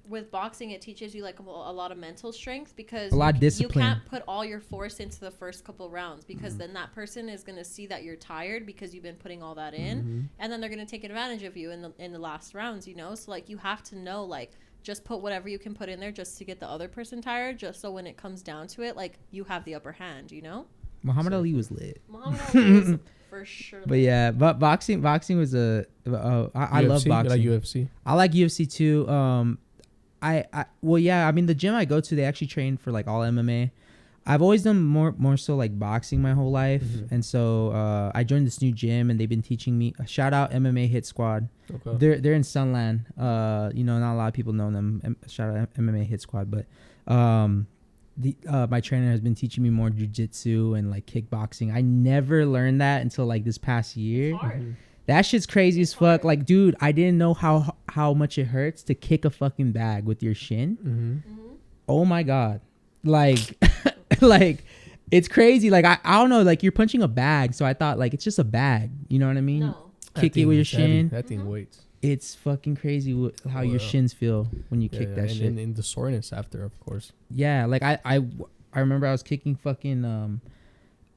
with boxing it teaches you like a lot of mental strength because A lot of you discipline. can't put all your force into the first couple rounds because then that person is gonna see that you're tired because you've been putting all that in, and then they're gonna take advantage of you in the last rounds. You know, so like you have to know like. Just put whatever you can put in there just to get the other person tired, just so when it comes down to it, like, you have the upper hand, you know? Muhammad Ali was lit. Muhammad Ali was for sure But yeah, but boxing was I love UFC? boxing. You like UFC? I like UFC too. Well, yeah, I mean, the gym I go to, they actually train for like all MMA. I've always done more so like boxing my whole life. And so I joined this new gym and they've been teaching me. Shout out MMA Hit Squad. Okay. They're in Sunland. You know, not a lot of people know them. Shout out MMA Hit Squad. But my trainer has been teaching me more jiu-jitsu and like kickboxing. I never learned that until like this past year. It's hard. That shit's crazy as fuck. Like, dude, I didn't know how much it hurts to kick a fucking bag with your shin. Oh my God. Like, like it's crazy. Like, I don't know. Like, you're punching a bag. So I thought like, it's just a bag. You know what I mean? No. Kick it with your shin. That thing weights. It's fucking crazy how your shins feel when you kick that shit. And the soreness after, of course. Yeah. Like I remember I was kicking fucking,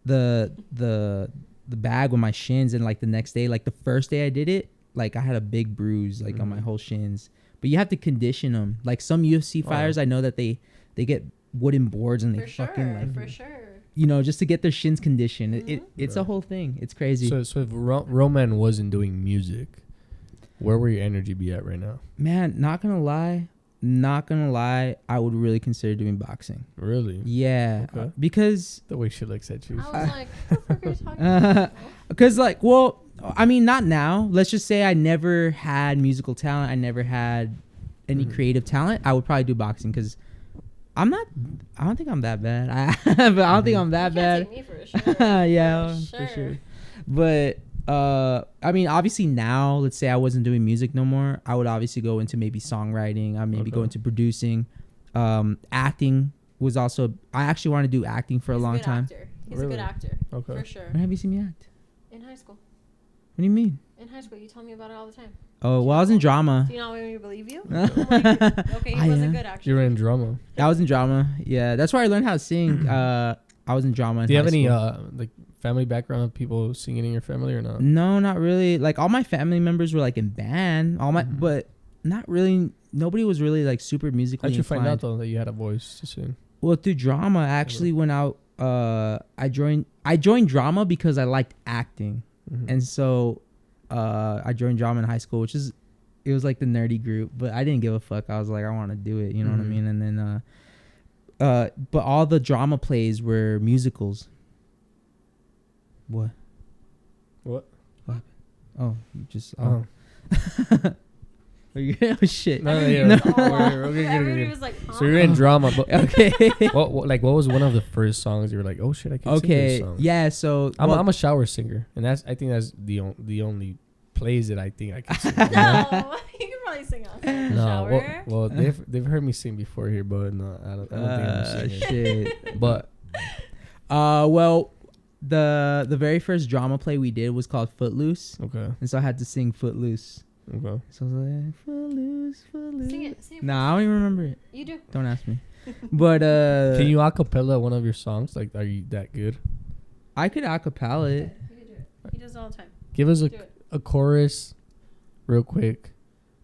the bag with my shins, and like the next day, like the first day I did it, like I had a big bruise like on my whole shins. But you have to condition them. Like some UFC fighters, I know that they get wooden boards and they fucking like, for sure. you know, just to get their shins conditioned. It's a whole thing. It's crazy. So if Roman wasn't doing music, where would your energy be at right now? Man, not gonna lie, I would really consider doing boxing. Really? Yeah, Okay. because The way she looks at you. I was like, what the fuck are you talking about? because like, well, I mean, not now. Let's just say I never had musical talent. I never had any creative talent. I would probably do boxing because I don't think I'm that bad. I don't think I'm that You bad. can't take me for sure. Yeah, For for sure. But I mean, obviously now, let's say I wasn't doing music no more, I would obviously go into maybe songwriting. I maybe go into producing. Acting was also. I actually wanted to do acting for a long time. He's Really? a good actor. Okay. For sure. When have you seen me act? In high school. What do you mean? In high school, you tell me about it all the time. Oh, well, I was in drama. Do you not want me to believe you? I Okay, he was a am. good actor. You were in drama. I was in drama. Yeah, that's where I learned how to sing. I was in drama. Do you have any like family background of people singing in your family or not? No, not really. Like all my family members were like in band. But not really. Nobody was really like super musically How'd you find out inclined. though that you had a voice to sing? Well, through drama, I actually went out. I joined drama because I liked acting, and so I joined drama in high school, it was like the nerdy group, but I didn't give a fuck. I was like, I want to do it, you know what I mean? And then, but all the drama plays were musicals. What? Oh, just Oh. oh shit. No, yeah. No. Everybody was like, huh? So you're in drama, but Okay. what was one of the first songs you were like, oh shit, I can sing this song? Yeah. So I'm a shower singer, and I think that's the only plays that I think I can sing. you know? No, you can probably sing outside in the No, shower. well, they've heard me sing before here, but no, I don't think I'm a singer. Shit. But Well, the very first drama play we did was called Footloose, okay, and so I had to sing Footloose. okay. So I was like, Footloose, Footloose. Sing it. Nah, I don't even remember it. You do. Don't ask me. But Can you acapella one of your songs? Like, are you that good? I could acapella it. You can do it. He does it all the time. Give us Do it. a chorus, real quick,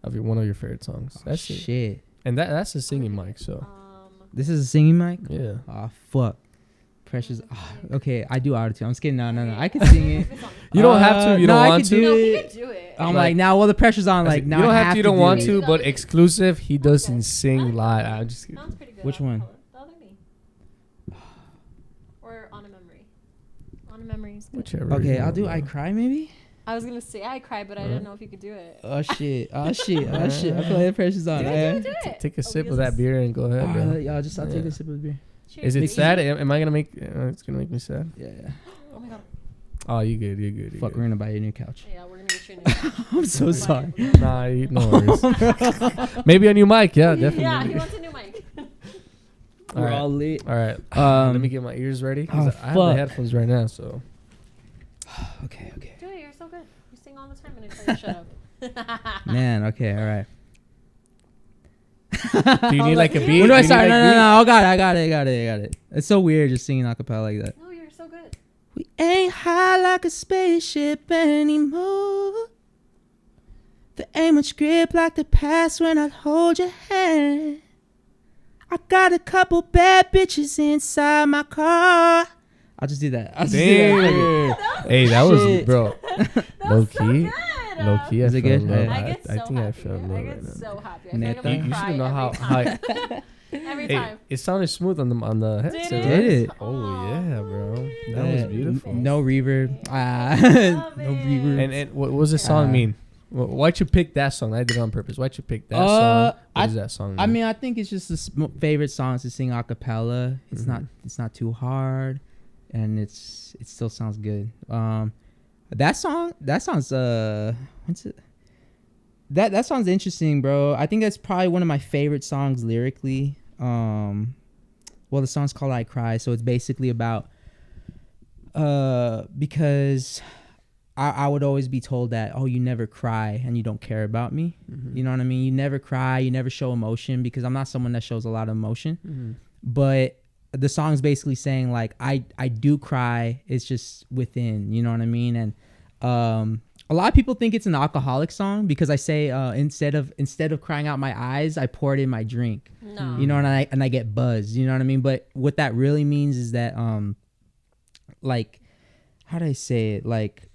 of one of your favorite songs. That's it. Shit. And that's a singing mic, so This is a singing mic? yeah. Oh, fuck. Precious. Okay, I do autotune. I'm just kidding. No. I can sing it. You don't have to. You no, don't I want could to. do No, he it. can do it. I'm like, now, well, the pressure's on. Like, you now don't I have to. You don't do want it. to, but exclusive. He doesn't Okay. sing live. I'm just. Sounds pretty good. Which I'll one? call it. The other me. Or On a Memory. On a Memory is good. Whichever. Okay, you I'll want, do bro. I Cry maybe? I was gonna say I cried, but I didn't know if you could do it. Oh, shit. I feel like the pressure's on. Do Yeah. it, do it. Take a Oh, sip because of that it's- beer and go ahead, bro. I'll take Yeah. a sip of beer. Cheers, Is it baby. sad? Am I gonna make? It's gonna make me sad. Yeah. Oh my god. Oh, you good? You good? You Fuck, we're good. gonna buy you a new couch. Yeah, we're gonna get you a new. I'm so sorry. Nah, no worries. Maybe a new mic. Yeah, definitely. Yeah, he wants a new mic. We're all lit. All right. Let me get my ears ready. 'Cause I have the headphones right now, so. Okay. Do it. You're so good. You sing all the time and I tell you shut up. Man, okay, all right. Do you need like a beat? When do I You need, start? like, No. beat? I got it. It's so weird just singing acapella like that. No, you're so good. We ain't high like a spaceship anymore. There ain't much grip like the past when I hold your hand. I got a couple bad bitches inside my car. I'll just do that. Damn. Hey, that was, Shit. bro. Low key. Low key. Is it good? I get so I think happy. I felt love I right get now. so happy. I feel Neta. like I'm You gonna should cry know how every high. time. Every Hey, time. it sounded smooth on the headset. Did right? Did it? Oh yeah, bro. That was beautiful. No reverb. Love No it. reverb. And what was the song mean? Why'd you pick that song? I did it on purpose. Why'd you pick that song? What does that song mean? I mean, I think it's just the favorite songs to sing a cappella. It's not too hard, and it still sounds good. That song's what's it? That song's interesting, bro. I think that's probably one of my favorite songs lyrically. Well, the song's called "I Cry," so it's basically about because I would always be told that, oh, you never cry and you don't care about me. You know what I mean? You never cry, you never show emotion, because I'm not someone that shows a lot of emotion. But the song's basically saying like I do cry, it's just within, you know what I mean? And a lot of people think it's an alcoholic song because I say instead of crying out my eyes, I pour it in my drink. No. You know, and I get buzzed, you know what I mean? But what that really means is that like, how do I say it? Like,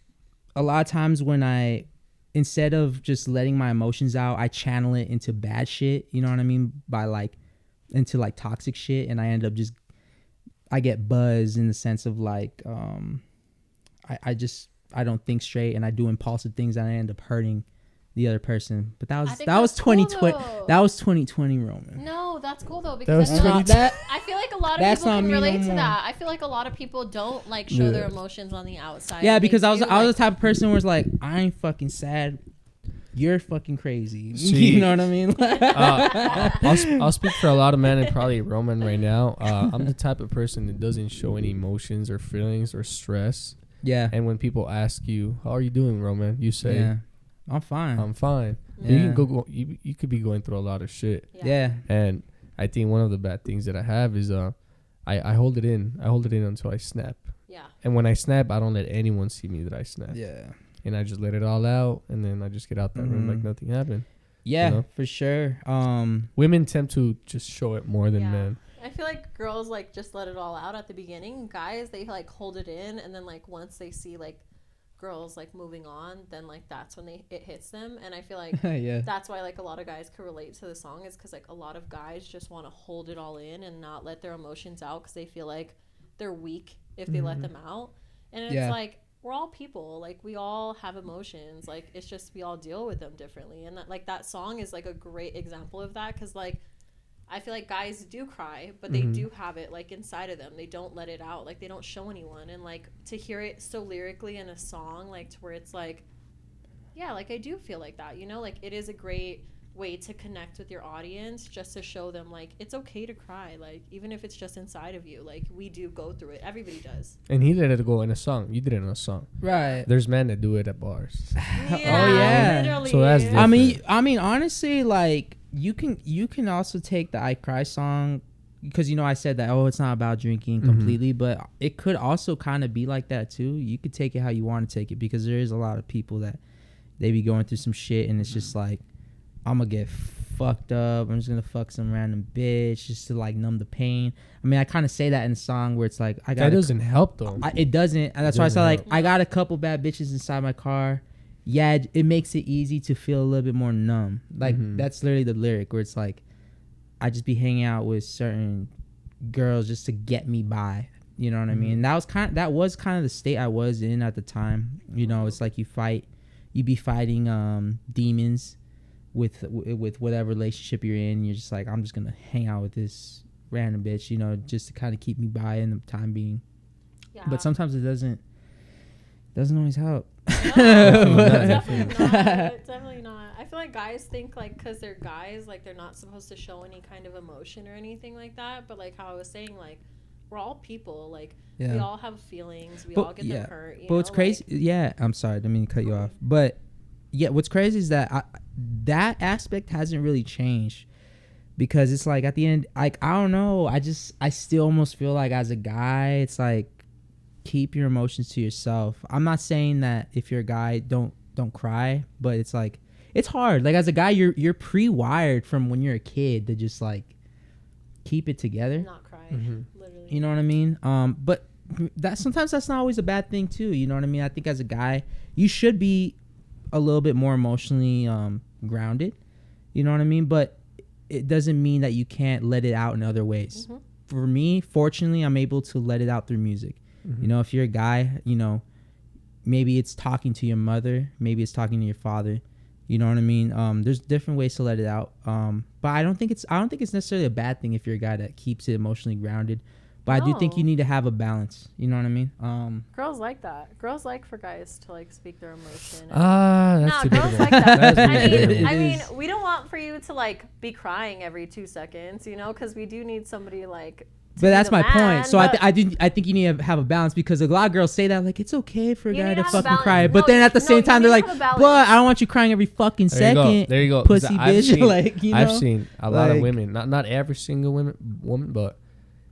a lot of times when instead of just letting my emotions out, I channel it into bad shit, you know what I mean? Into like toxic shit, and I get buzzed in the sense of like, I don't think straight, and I do impulsive things, and I end up hurting the other person. But that was 2020. Cool, that was 2020, Roman. No, that's cool though, because That was I feel like a lot of That's people not can me no relate to more. that. I feel like a lot of people don't like show their emotions on the outside. Yeah, and they because I was do, the type of person where it's like, I ain't fucking sad. You're fucking crazy. See, you know what I mean? I'll speak for a lot of men and probably Roman right now. I'm the type of person that doesn't show any emotions or feelings or stress. Yeah. And when people ask you, "How are you doing, Roman?" you say, Yeah. I'm fine. "I'm fine." Yeah. You can go. You could be going through a lot of shit. Yeah. And I think one of the bad things that I have is I hold it in. I hold it in until I snap. Yeah. And when I snap, I don't let anyone see me that I snap. Yeah. And I just let it all out, and then I just get out that room like nothing happened. Yeah, You know? for sure. Women tend to just show it more than men. I feel like girls like just let it all out at the beginning. Guys, they like hold it in, and then like once they see like girls like moving on, then like that's when it hits them. And I feel like yeah. that's why like a lot of guys could relate to the song, is because like a lot of guys just want to hold it all in and not let their emotions out because they feel like they're weak if they let them out. And it's like, we're all people, like we all have emotions, like it's just we all deal with them differently. And that song is like a great example of that, because like I feel like guys do cry, but they do have it like inside of them. They don't let it out, like they don't show anyone. And like to hear it so lyrically in a song, like to where it's like, yeah, like I do feel like that, you know, like it is a great way to connect with your audience, just to show them like it's okay to cry, like even if it's just inside of you, like we do go through it, everybody does. And he let it go in a song. You did it in a song. Right. There's men that do it at bars. Yeah. Literally. So that's different. I mean, honestly, like you can also take the "I Cry" song, because you know I said that, oh, it's not about drinking completely, but it could also kind of be like that too. You could take it how you want to take it, because there is a lot of people that they be going through some shit, and it's just like, I'm gonna get fucked up, I'm just gonna fuck some random bitch just to like numb the pain. I mean, I kind of say that in the song where it's like, that doesn't help though. it doesn't, and that's why I said like, I got a couple bad bitches inside my car. Yeah, it makes it easy to feel a little bit more numb. Like that's literally the lyric, where it's like, I just be hanging out with certain girls just to get me by. You know what I mean? And that was kind of the state I was in at the time. You know, it's like you be fighting demons with whatever relationship you're in. You're just like, I'm just gonna hang out with this random bitch, you know, just to kind of keep me by in the time being. Yeah. But sometimes it doesn't Doesn't always help. No, definitely not. I feel like guys think like because they're guys, like they're not supposed to show any kind of emotion or anything like that. But like how I was saying, like we're all people. Like we all have feelings. We all get them hurt. But what's crazy? Like, I'm sorry, I didn't mean to cut you off. But yeah, what's crazy is that that aspect hasn't really changed. Because it's like at the end, like I don't know, I still almost feel like as a guy, it's like keep your emotions to yourself. I'm not saying that if you're a guy, don't cry, but it's like it's hard. Like as a guy, you're pre-wired from when you're a kid to just like keep it together, not cry, literally. You know what I mean? But sometimes that's not always a bad thing too. You know what I mean? I think as a guy, you should be a little bit more emotionally grounded. You know what I mean? But it doesn't mean that you can't let it out in other ways. For me, fortunately, I'm able to let it out through music. You know, if you're a guy, you know, maybe it's talking to your mother, maybe it's talking to your father. You know what I mean? There's different ways to let it out. But I don't think it's necessarily a bad thing if you're a guy that keeps it emotionally grounded. But I do think you need to have a balance. You know what I mean? Girls like that. Girls like for guys to like speak their emotion. That's debatable. Girls like that. That's I mean, we don't want for you to like be crying every 2 seconds, you know, because we do need somebody like. But that's my point. So I think you need to have a balance because a lot of girls say that like it's okay for a guy to fucking cry, but then at the same time they're like, "But I don't want you crying every fucking second." There you go. Pussy bitch. Like, you know, I've seen a lot of women, not every single woman, but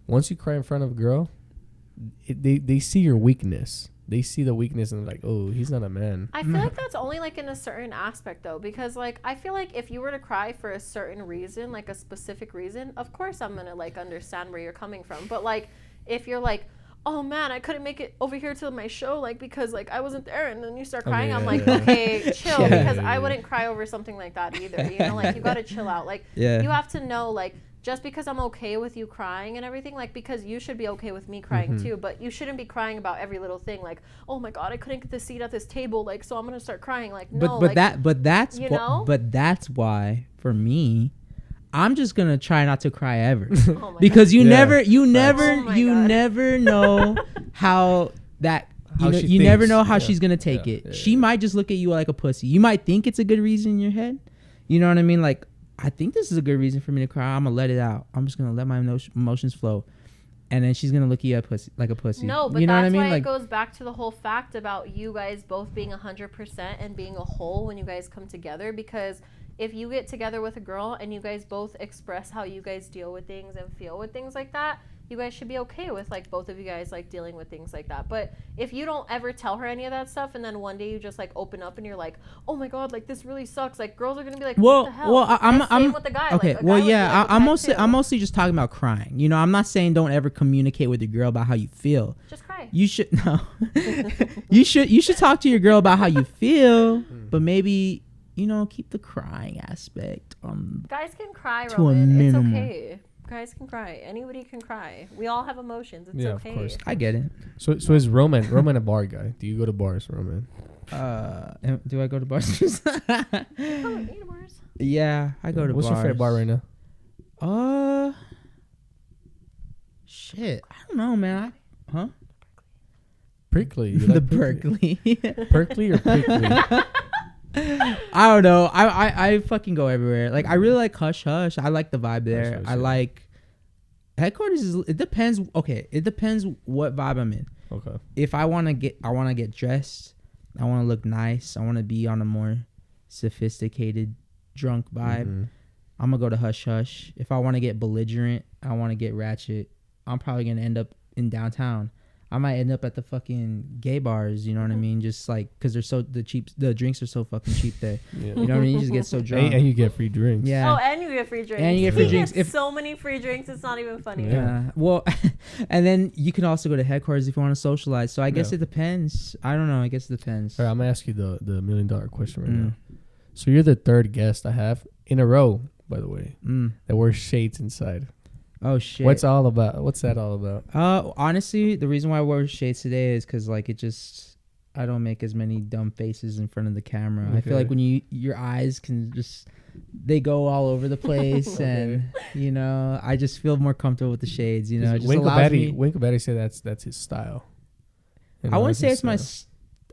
once you cry in front of a girl, they see your weakness. They see the weakness and they're like, oh, he's not a man. I feel like that's only like in a certain aspect though, because like I feel like if you were to cry for a certain reason, like a specific reason, of course I'm gonna like understand where you're coming from. But like if you're like, oh man, I couldn't make it over here to my show like because like I wasn't there, and then you start crying, I'm like, okay, chill, because I wouldn't cry over something like that either. You know, like you gotta chill out. Like you have to know like. Just because I'm okay with you crying and everything, like, because you should be okay with me crying too, but you shouldn't be crying about every little thing, like, oh my god, I couldn't get the seat at this table, like, so I'm gonna start crying, like, no, but that's why for me, I'm just gonna try not to cry ever, because you never know how that. You never know how she's gonna take it. She might just look at you like a pussy. You might think it's a good reason in your head. You know what I mean? Like, I think this is a good reason for me to cry. I'm gonna let it out. I'm just gonna let my emotions flow, and then she's gonna look at you like a pussy. No, but you know that's what I mean? why like, it goes back to the whole fact about you guys both being 100% and being a whole when you guys come together. Because if you get together with a girl and you guys both express how you guys deal with things and feel with things like that, you guys should be okay with like both of you guys like dealing with things like that. But if you don't ever tell her any of that stuff and then one day you just like open up and you're like, oh my god, like this really sucks, like girls are gonna be like, what the hell? I'm with the guy. Okay, like, well yeah, I'm mostly just talking about crying. You know, I'm not saying don't ever communicate with your girl about how you feel. Just cry. You should you should talk to your girl about how you feel, but maybe, you know, keep the crying aspect guys can cry, to Roman. a minimum. It's okay. Guys can cry. Anybody can cry. We all have emotions. It's okay. Of course. I get it. So is Roman a bar guy? Do you go to bars, Roman? Do I go to bars? Yeah, I go to bars. What's your favorite bar right now? Shit. I don't know, man. Prickly. The Berkeley. Berkeley or Prickly? I don't know. I fucking go everywhere. Like I really like Hush Hush. I like the vibe there. Hush, I like Headquarters. It depends. Okay, it depends what vibe I'm in. Okay. If I want to get dressed, I want to look nice, I want to be on a more sophisticated drunk vibe, I'm gonna go to Hush Hush. If I want to get belligerent, I want to get ratchet, I'm probably gonna end up in downtown. I might end up at the fucking gay bars, you know what I mean? Just like, cause the drinks are so fucking cheap there. You know what I mean? You just get so drunk. And you get free drinks. Yeah. Oh, and you get free drinks. He gets so many free drinks, it's not even funny. Yeah. Well, and then you can also go to Headquarters if you want to socialize. So I guess it depends. I don't know. I guess it depends. All right, I'm gonna ask you the $1 million question right now. So you're the third guest I have in a row, by the way, that wears shades inside. Oh shit! What's that all about? Honestly, the reason why I wore shades today is because like I don't make as many dumb faces in front of the camera. Okay. I feel like when your eyes can they go all over the place, and you know, I just feel more comfortable with the shades. You know, Winkle Betty said that's his style. I wouldn't say it's my.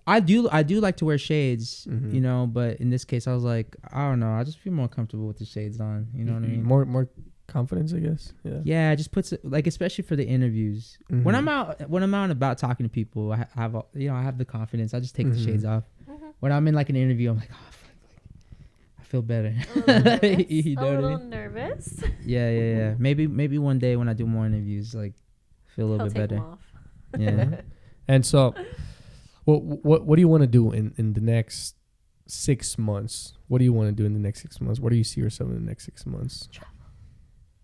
I do like to wear shades, Mhm. you know, but in this case I was like, I don't know, I just feel more comfortable with the shades on, you know what I mean? More confidence, I guess. Yeah. Yeah, it just puts it like, especially for the interviews. When I'm Mhm. out and about talking to people, I have you know, I have the confidence. I just take the Mhm. shades off. Mhm. When I'm in like an interview, I'm like, oh, fuck, I feel better. A little nervous. You know A what I little mean? nervous. Yeah. Maybe one day when I do more interviews, like feel a little He'll bit take better. them off. Yeah. And so, what do you want to do in the next 6 months? What do you want to do in the next 6 months? What do you see yourself in the next 6 months?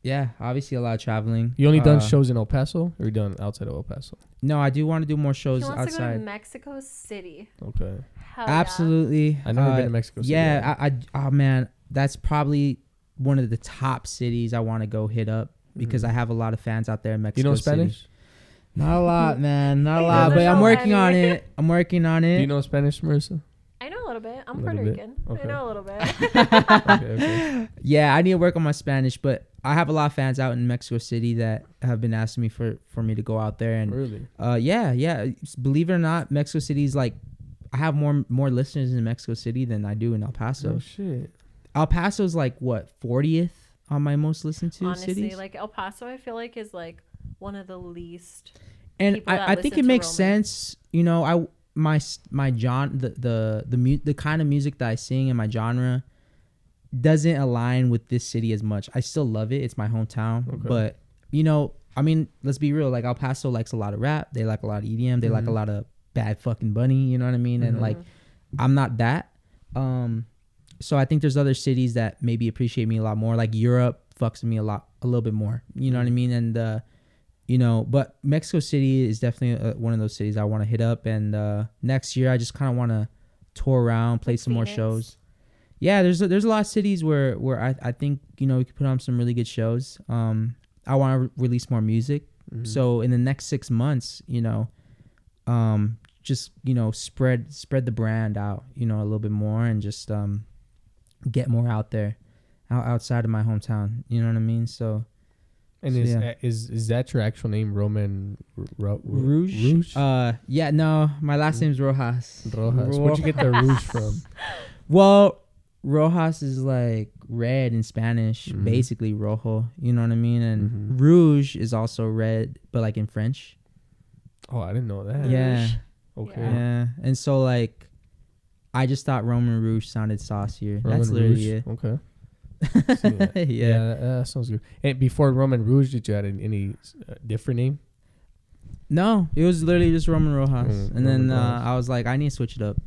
Yeah, obviously a lot of traveling. You only done shows in El Paso, or you done outside of El Paso? No, I do want to do more He shows wants to go to outside. Mexico City. Okay. Hell Absolutely. I've never been to Mexico City. Yeah, oh man, that's probably one of the top cities I want to go hit up because I have a lot of fans out there in Mexico You know City. Spanish? Not a lot, man. Not a He lot, doesn't but I'm know working on any. it. I'm working on it. Do you know Spanish, Marissa? I know a little bit. I'm A Puerto little bit? Rican. Okay. I know a little bit. Okay. Yeah, I need to work on my Spanish, but I have a lot of fans out in Mexico City that have been asking me for me to go out there, and Really? yeah. Believe it or not, Mexico City's like, I have more listeners in Mexico City than I do in El Paso. Oh shit. El Paso's like what 40th on my most listened to Honestly, cities. like El Paso, I feel like is like one of the least. And people that I think listen it to makes Roman. sense. You know, my the kind of music that I sing and my genre doesn't align with this city as much. I still love it. It's my hometown, Okay. but you know, I mean, let's be real. Like El Paso likes a lot of rap. They like a lot of EDM. They like a lot of Bad Fucking Bunny. You know what I mean? And like, I'm not that. So I think there's other cities that maybe appreciate me a lot more. Like Europe fucks with me a little bit more. You know what I mean? And you know, but Mexico City is definitely one of those cities I want to hit up. And next year, I just kind of want to tour around, play Like some more Phoenix. shows. Yeah, there's a lot of cities where I think, you know, we could put on some really good shows. I want to release more music. So in the next 6 months, you know, just, you know, spread the brand out, you know, a little bit more, and just get more out there, outside of my hometown. You know what I mean? So. And is that your actual name, Roman Rouge? Rouge? Yeah, no, my last name's Rojas. Rojas. Where'd you get the Rouge from? Well, Rojas is like red in Spanish, Mhm. basically rojo. You know what I mean? And Mhm. Rouge is also red, but like in French. Oh, I didn't know that. Yeah. Okay. Yeah. And so like, I just thought Roman Rouge sounded saucier. Roman That's literally Rouge. it. Okay. See, Yeah. That sounds good. And before Roman Rouge, did you add any different name? No, it was literally just Roman Rojas. And then Roman Rojas. I was like, I need to switch it up.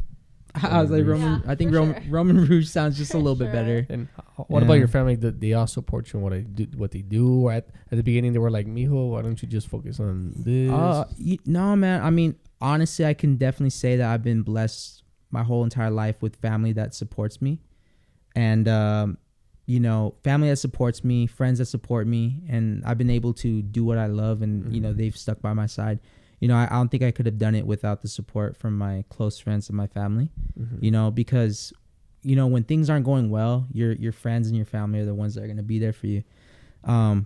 I Roman was like, Rouge. Roman. Yeah, I think for Roman sure. Roman Rouge sounds just a For little bit sure. better. And what about Yeah. your family? Did they all support you in what they do? Or at the beginning, they were like, "Mijo, why don't you just focus on this?" No, man. I mean, honestly, I can definitely say that I've been blessed my whole entire life with family that supports me, and you know, family that supports me, friends that support me, and I've been able to do what I love, and you know, they've stuck by my side. You know, I don't think I could have done it without the support from my close friends and my family. You know, because you know, when things aren't going well, your friends and your family are the ones that are gonna be there for you.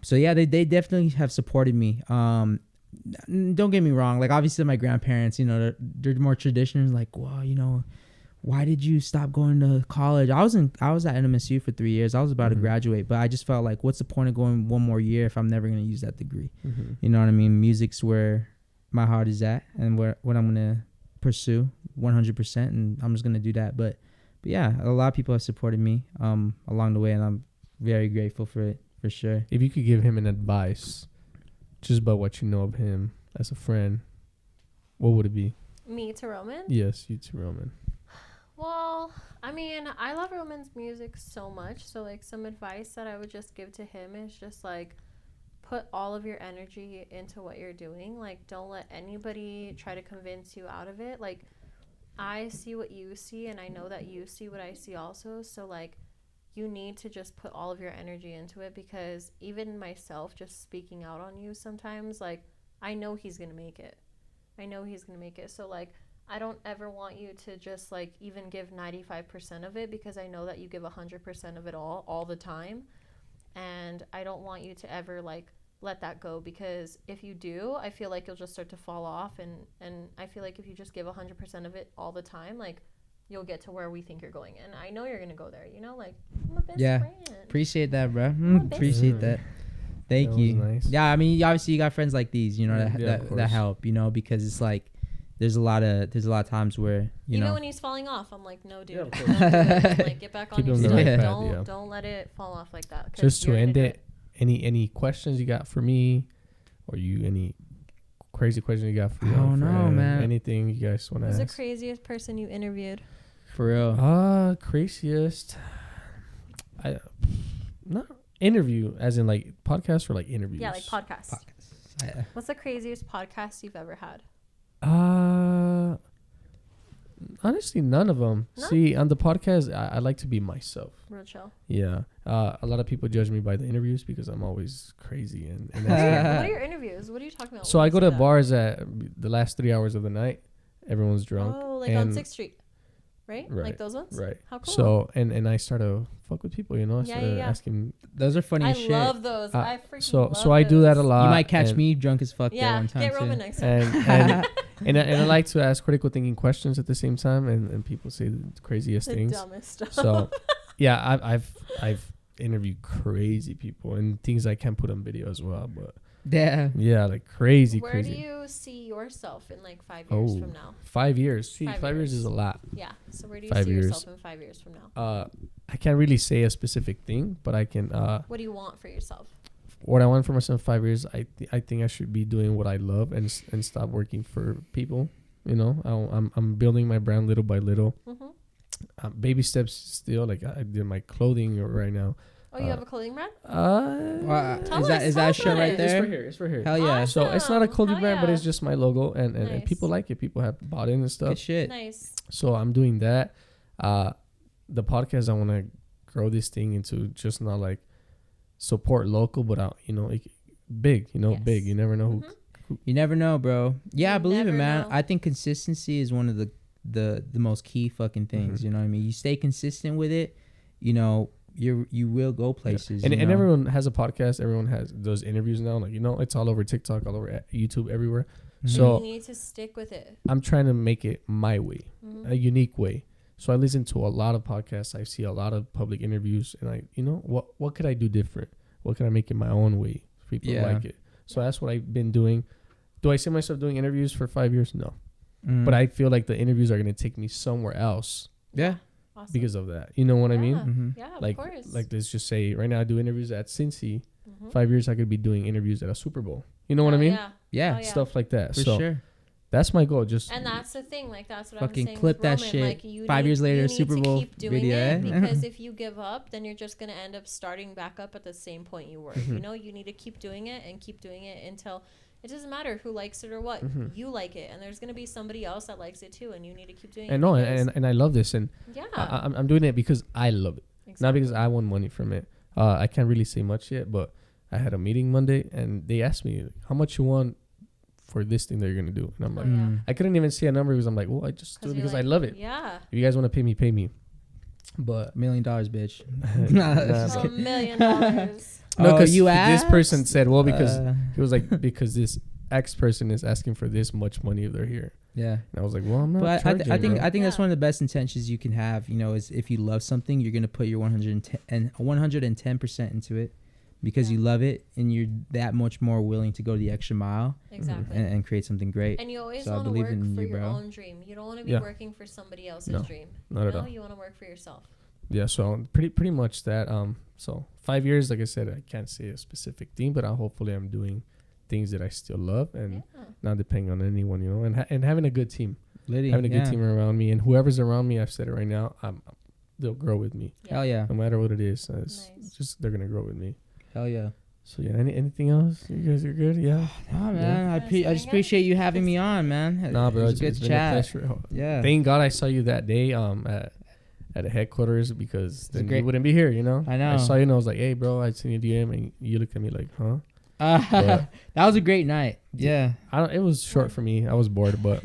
So yeah, they definitely have supported me. Don't get me wrong. Like obviously my grandparents, you know, they're more traditional. Like, well, you know, why did you stop going to college? I was at NMSU for 3 years. I was about to graduate, but I just felt like, what's the point of going one more year if I'm never going to use that degree? You know what I mean? Music's where my heart is at, and what I'm going to pursue 100%. And I'm just going to do that. But yeah, a lot of people have supported me, along the way, and I'm very grateful for it, for sure. If you could give him an advice, just about what you know of him as a friend, what would it be? Me to Roman? Yes, you to Roman. Well, I mean, I love Roman's music so much. So, like, some advice that I would just give to him is just, like, put all of your energy into what you're doing. Like, don't let anybody try to convince you out of it. Like, I see what you see, and I know that you see what I see also. So, like, you need to just put all of your energy into it, because even myself just speaking out on you sometimes, like, I know he's going to make it. So, like, I don't ever want you to just like even give 95% of it, because I know that you give 100% of it all the time. And I don't want you to ever like let that go, because if you do, I feel like you'll just start to fall off, and I feel like if you just give 100% of it all the time, like you'll get to where we think you're going, and I know you're gonna go there. You know, like I'm a best friend. Appreciate that, bro. I'm a best Appreciate friend. that. Thank That you. was nice. Yeah, I mean, obviously you got friends like these, you know, of that help, you know, because it's like there's a lot of times where you know when he's falling off, I'm like, no, dude, Yeah, of don't course. do it. I'm like, get back on Keep your it on the stuff. right path, yeah. Don't let it fall off like that. 'Cause Just to you're gonna end do it, any questions you got for me, or any crazy questions you got for me? I don't know, man. Anything you guys want to Who's ask? the craziest person you interviewed? for real. Craziest. Not interview as in like podcast or like interviews. Yeah, like podcast. Yeah. What's the craziest podcast you've ever had? Honestly, none of them. No? See, on the podcast, I like to be myself. Real chill. Yeah. A lot of people judge me by the interviews because I'm always crazy and What that's are your interviews? What are you talking about? So when I you go say to that? bars at the last 3 hours of the night. Everyone's drunk. Oh, like on and- 6th Street, right? Right, Like those ones? Right. How cool. So and I start to fuck with people, you know. I Yeah, started yeah. asking. Those are funny I as shit. love those. I freaking love So I do that a those. lot. You might catch and- me drunk as fuck there Yeah, one time get too. Roman next time. and I like to ask critical thinking questions at the same time, and people say the craziest The things. dumbest stuff. So, yeah, I've interviewed crazy people and things I can't put on video as well. But Yeah. yeah, like crazy. Where crazy. do you see yourself in like 5 years from now? 5 years. See, 5 5 years years. is a lot. Yeah. So where do you 5 see years. yourself in 5 years from now? I can't really say a specific thing, but I can. What do you want for yourself? What I want for myself in 5 years, I think I should be doing what I love and stop working for people. You know, I'm building my brand little by little. Mm-hmm. Baby steps still. Like I did my clothing right now. Oh, you have a clothing brand? Is that us, that tell shit us. right It's there? right here. It's right here. Hell yeah. Awesome. So it's not a clothing Hell brand, but yeah. it's just my logo, and Nice. people like it. People have bought in and Good stuff. shit. Nice. So I'm doing that. The podcast, I want to grow this thing into just not like support local, but like big. Yes. Big. You never know who. You never know, bro. Yeah, I You believe it, never man. know. I think consistency is one of the most key fucking things. Mhm. You know what I mean? You stay consistent with it, you know, you will go places. And you know? everyone has a podcast. Everyone has those interviews now. Like it's all over TikTok, all over YouTube, everywhere. Mhm. So you need to stick with it. I'm trying to make it my way, Mhm. a unique way. So I listen to a lot of podcasts. I see a lot of public interviews, and what could I do different? What can I make it my own way for people to Yeah. like it? So that's what I've been doing. Do I see myself doing interviews for 5 years? No, Mm. but I feel like the interviews are gonna take me somewhere else yeah. Awesome. because of that. You know what I mean? Yeah. Mhm. Yeah, of Like course. let's just say right now I do interviews at Cincy. Mhm. 5 years I could be doing interviews at a Super Bowl. You know what I mean? Yeah. Yeah, Oh, yeah. Stuff like that. for so sure. that's my goal. Just And that's the thing, like that's what Fucking I was saying. clip with that Roman. shit. Like, you 5 years later, you need Super to Bowl keep doing video, it, eh? because if you give up, then you're just gonna end up starting back up at the same point you were. Mhm. You know, you need to keep doing it and keep doing it until it doesn't matter who likes it or what. Mhm. You like it, and there's gonna be somebody else that likes it too, and you need to keep doing it. and no, because- and I love this, and yeah, I'm doing it because I love it. exactly. Not because I won money from it. I can't really say much yet, but I had a meeting Monday and they asked me how much you want for this thing that you're gonna do, and I'm like, yeah. Mm. I couldn't even say a number because I'm like, well, I just do it you're because I like, love it. Yeah, If you guys want to pay me, pay me. But $1 million, bitch. Nah, Just $1 kidding. million. no, Oh, because you this person asked? said, well, because Uh, he was like, because this X person is asking for this much money if they're here, yeah. and I was like, well, I'm not. But I charging, think bro. I think that's Yeah. one of the best intentions you can have. You know, is if you love something, you're gonna put your 110% into it because Yeah. you love it, and you're that much more willing to go the extra mile Exactly. and create something great. And you always So I want to believe work in for you, your bro. own dream. You don't want to be Yeah. working for somebody else's No, dream. not at you all. You want to work for yourself. Yeah, so pretty much that. So 5 years, like I said, I can't say a specific thing, but hopefully I'm doing things that I still love and Yeah. not depending on anyone, and having a good team, Liddy, having a yeah. good team around me, and whoever's around me, I've said it right now, they'll grow with me, Hell yeah. no matter what it is. Nice. It's just they're gonna grow with me. Hell yeah. So yeah, anything else? You guys are good, yeah. Nah, man. Yeah. I just appreciate you having me on, man. Nah, bro, It was it's good been to a chat. pleasure. Yeah. Thank God I saw you that day at a headquarters, because then great- you wouldn't be here, I know. I saw you and I was like, hey, bro, I seen your DM, and you looked at me like, huh? That was a great night. Yeah. It was short for me. I was bored, but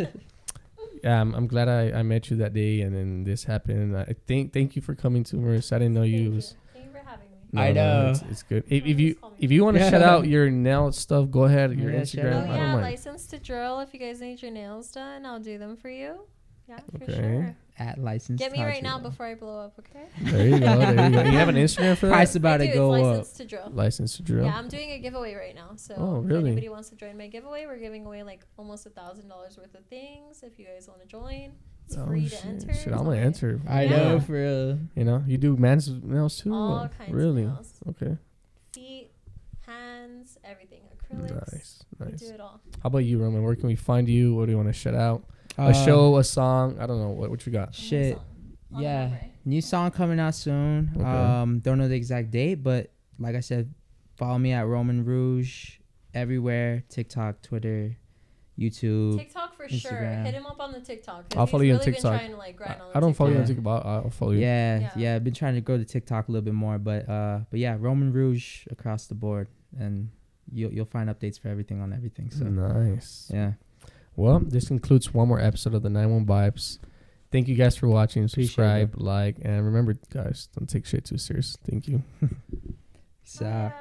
yeah, I'm glad I met you that day, and then this happened. Thank you for coming to Marissa. I didn't know you. It was Thank you for having me. I know. It's good. If you want to shout out your nail stuff, go ahead. Your Yeah, Instagram. Oh I don't yeah, mind. License to Drill. If you guys need your nails done, I'll do them for you. Yeah, for Okay. sure. At license. Get me right now before I blow up, okay? There you go. There you go. You have an Instagram for that? Price about I to do, go it's up. License to Drill. License to drill. Yeah, I'm doing a giveaway right now. So Oh, if really? anybody wants to join my giveaway, we're giving away like almost $1,000 worth of things. If you guys want to join, it's free to enter. Shit, It's I'm only gonna enter. I Yeah. know, for real. You know, you do man's nails too. all or- kinds really? of nails. Okay. Feet, hands, everything. Acrylics. Nice. We Nice. do it all. How about you, Roman? Where can we find you? What do you want to shout out? Uh, A show, a song? I don't know. What you got? Shit. On Yeah. Monday. New song coming out soon. Okay. Don't know the exact date, but like I said, follow me at Roman Rouge everywhere. TikTok, Twitter, YouTube. TikTok for sure. Instagram. Hit him up on the TikTok. 'Cause I'll follow he's you on really TikTok. Been trying to, like, grind on the I don't follow you on TikTok. TikTok, but I'll follow you. Yeah, Yeah. I've been trying to grow the TikTok a little bit more, but yeah, Roman Rouge across the board, and you'll find updates for everything on everything. So Nice. yeah, Well, this concludes one more episode of the 91 Vibes. Thank you guys for watching. Appreciate Subscribe, like, and remember, guys, don't take shit too serious. Thank you. so. Yeah.